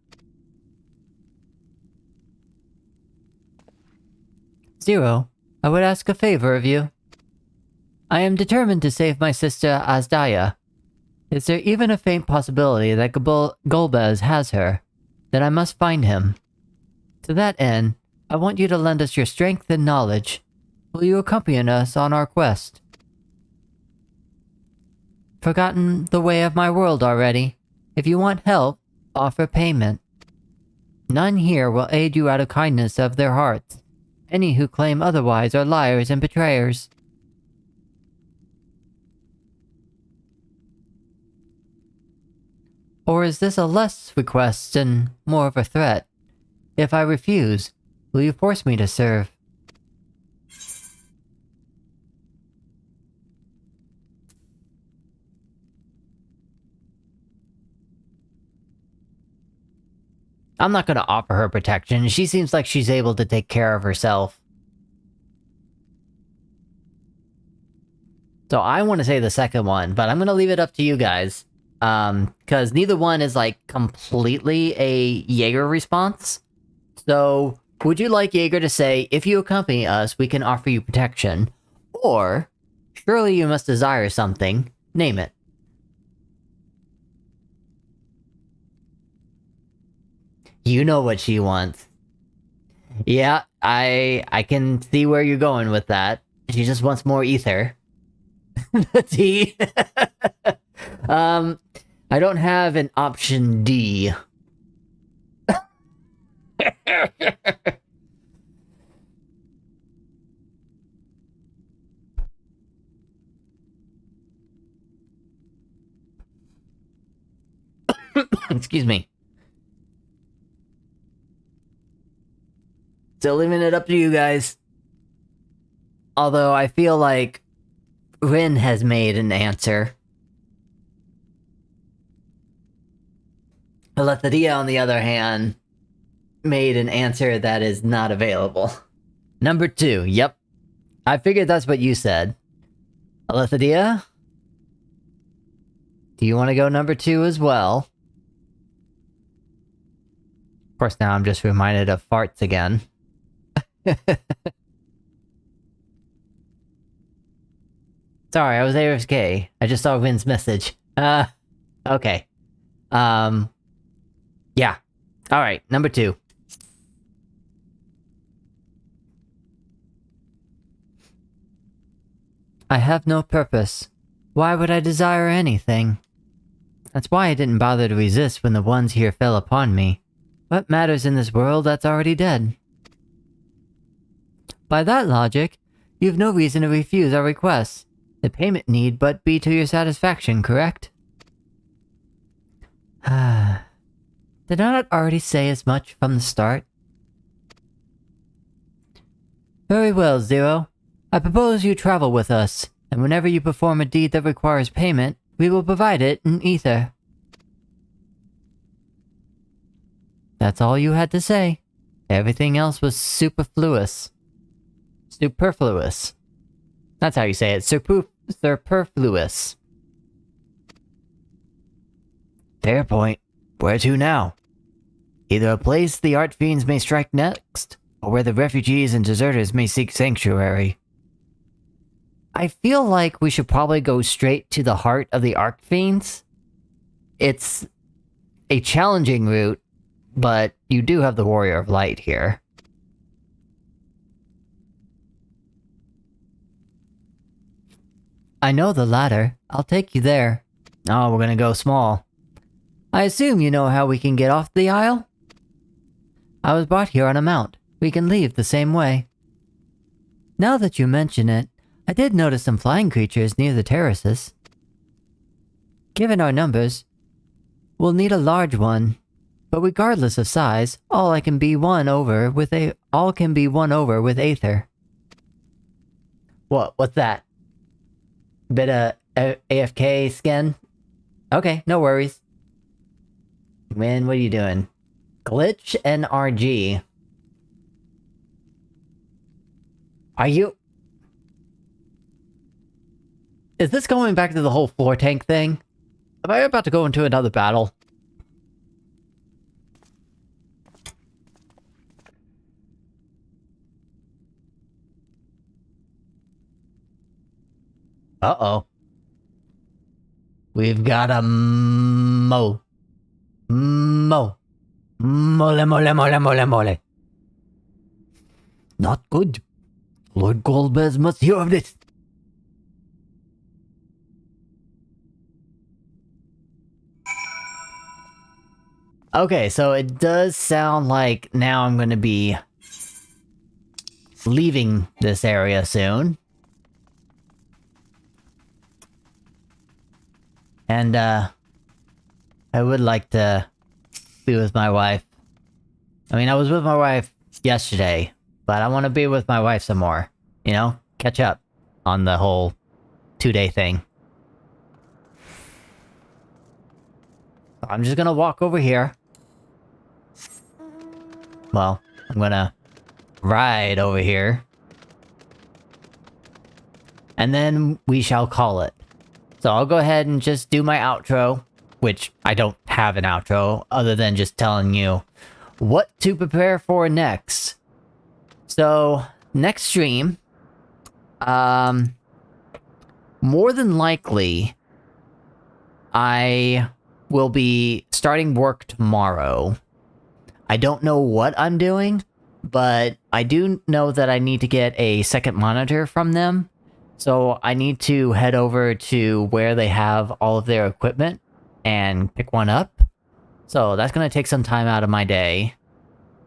Zero, I would ask a favor of you. I am determined to save my sister Asdaya. Is there even a faint possibility that Golbez has her? Then I must find him. To that end, I want you to lend us your strength and knowledge. Will you accompany us on our quest? Forgotten the way of my world already? If you want help, offer payment. None here will aid you out of kindness of their hearts. Any who claim otherwise are liars and betrayers. Or is this a less request and more of a threat? If I refuse, will you force me to serve? I'm not gonna offer her protection. She seems like she's able to take care of herself. So I want to say the second one, but I'm gonna leave it up to you guys. Because neither one is like completely a Jaeger response. So, would you like Jaeger to say, if you accompany us, we can offer you protection? Or, surely you must desire something, name it. You know what she wants. Yeah, I can see where you're going with that. She just wants more ether. D. I don't have an option D. Excuse me. Still leaving it up to you guys. Although I feel like Rin has made an answer. Aletheia, on the other hand, made an answer that is not available. Number 2, yep. I figured that's what you said. Aletheia? Do you want to go number 2 as well? Of course, now I'm just reminded of farts again. Sorry, I was AFK. I just saw Rin's message. Okay. Yeah. Alright, number 2. I have no purpose. Why would I desire anything? That's why I didn't bother to resist when the ones here fell upon me. What matters in this world that's already dead? By that logic, you've no reason to refuse our requests. The payment need but be to your satisfaction, correct? Did I not already say as much from the start? Very well, Zero. I propose you travel with us, and whenever you perform a deed that requires payment, we will provide it in Aether. That's all you had to say. Everything else was superfluous. Superfluous. That's how you say it. Superfluous. Fair point. Where to now? Either a place the Archfiends may strike next, or where the refugees and deserters may seek sanctuary. I feel like we should probably go straight to the heart of the Archfiends. It's a challenging route, but you do have the Warrior of Light here. I know the latter. I'll take you there. Oh, we're gonna go small. I assume you know how we can get off the isle? I was brought here on a mount. We can leave the same way. Now that you mention it, I did notice some flying creatures near the terraces. Given our numbers, we'll need a large one. But regardless of size, all can be won over with Aether. What's that? Bit of AFK skin? Okay, no worries. Man, what are you doing? Glitch and RG. Are you... Is this going back to the whole floor tank thing? Am I about to go into another battle? Uh-oh. We've got a Mole, mole, mole. Not good. Lord Goldberg must hear of this. Okay, so it does sound like now I'm going to be leaving this area soon. And, I would like to be with my wife. I mean, I was with my wife yesterday, but I want to be with my wife some more. You know? Catch up on the whole 2-day thing. So I'm just gonna walk over here. Well, I'm gonna ride over here. And then we shall call it. So I'll go ahead and just do my outro, which I don't have an outro, other than just telling you what to prepare for next. So, next stream, more than likely, I will be starting work tomorrow. I don't know what I'm doing, but I do know that I need to get a second monitor from them. So I need to head over to where they have all of their equipment and pick one up. So that's going to take some time out of my day.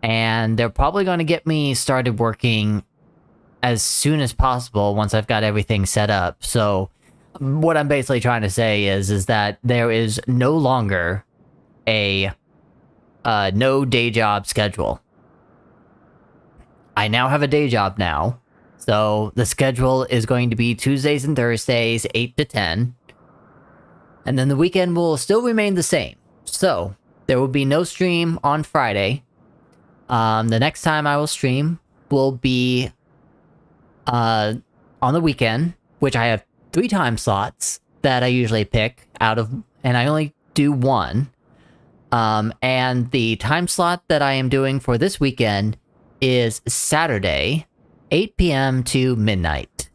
And they're probably going to get me started working as soon as possible once I've got everything set up. So what I'm basically trying to say is that there is no longer a no day job schedule. I now have a day job now. So the schedule is going to be Tuesdays and Thursdays, 8 to 10. And then the weekend will still remain the same. So there will be no stream on Friday. The next time I will stream will be on the weekend, which I have 3 time slots that I usually pick out of, and I only do one. And the time slot that I am doing for this weekend is Saturday, 8 p.m. to midnight.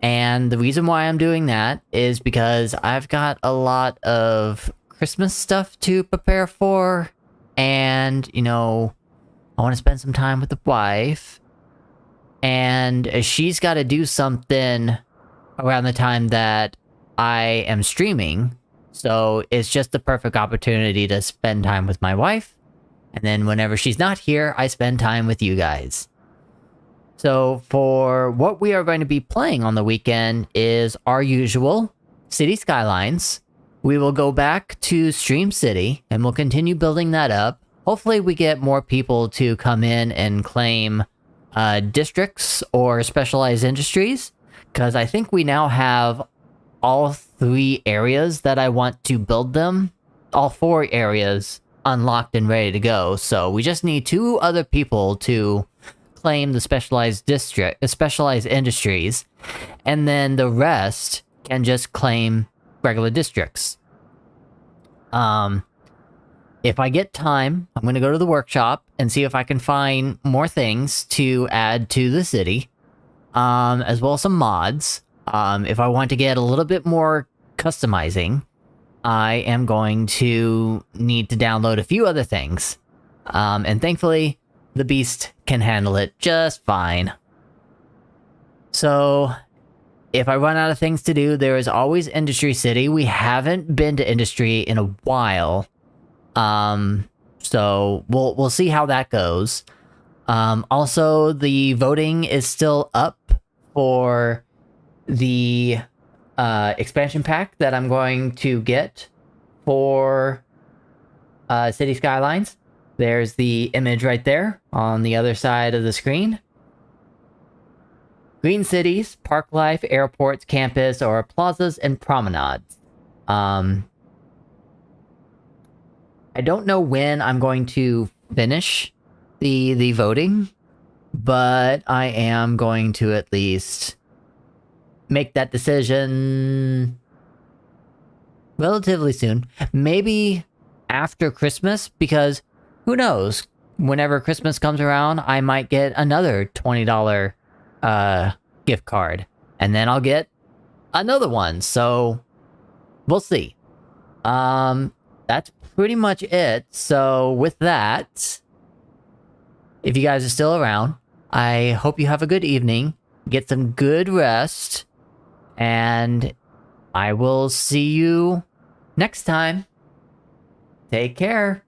And the reason why I'm doing that is because I've got a lot of Christmas stuff to prepare for, and, you know, I want to spend some time with the wife, and she's got to do something around the time that I am streaming, so it's just the perfect opportunity to spend time with my wife, and then whenever she's not here, I spend time with you guys. So for what we are going to be playing on the weekend is our usual City Skylines. We will go back to Stream City, and we'll continue building that up. Hopefully we get more people to come in and claim districts or specialized industries, because I think we now have all 3 areas that I want to build them. All 4 areas unlocked and ready to go, so we just need 2 other people to claim the specialized industries, and then the rest can just claim regular districts. If I get time, I'm going to go to the workshop and see if I can find more things to add to the city, as well as some mods. If I want to get a little bit more customizing, I am going to need to download a few other things. And thankfully, the Beast can handle it just fine. So, if I run out of things to do, there is always Industry City. We haven't been to Industry in a while. So we'll see how that goes. Also, the voting is still up for the expansion pack that I'm going to get for City Skylines. There's the image right there on the other side of the screen. Green cities, park life, airports, campus, or plazas and promenades. I don't know when I'm going to finish the voting, but I am going to at least make that decision relatively soon. Maybe after Christmas, because who knows? Whenever Christmas comes around, I might get another $20 gift card, and then I'll get another one. So we'll see. That's pretty much it. So with that, if you guys are still around, I hope you have a good evening. Get some good rest. And I will see you next time. Take care.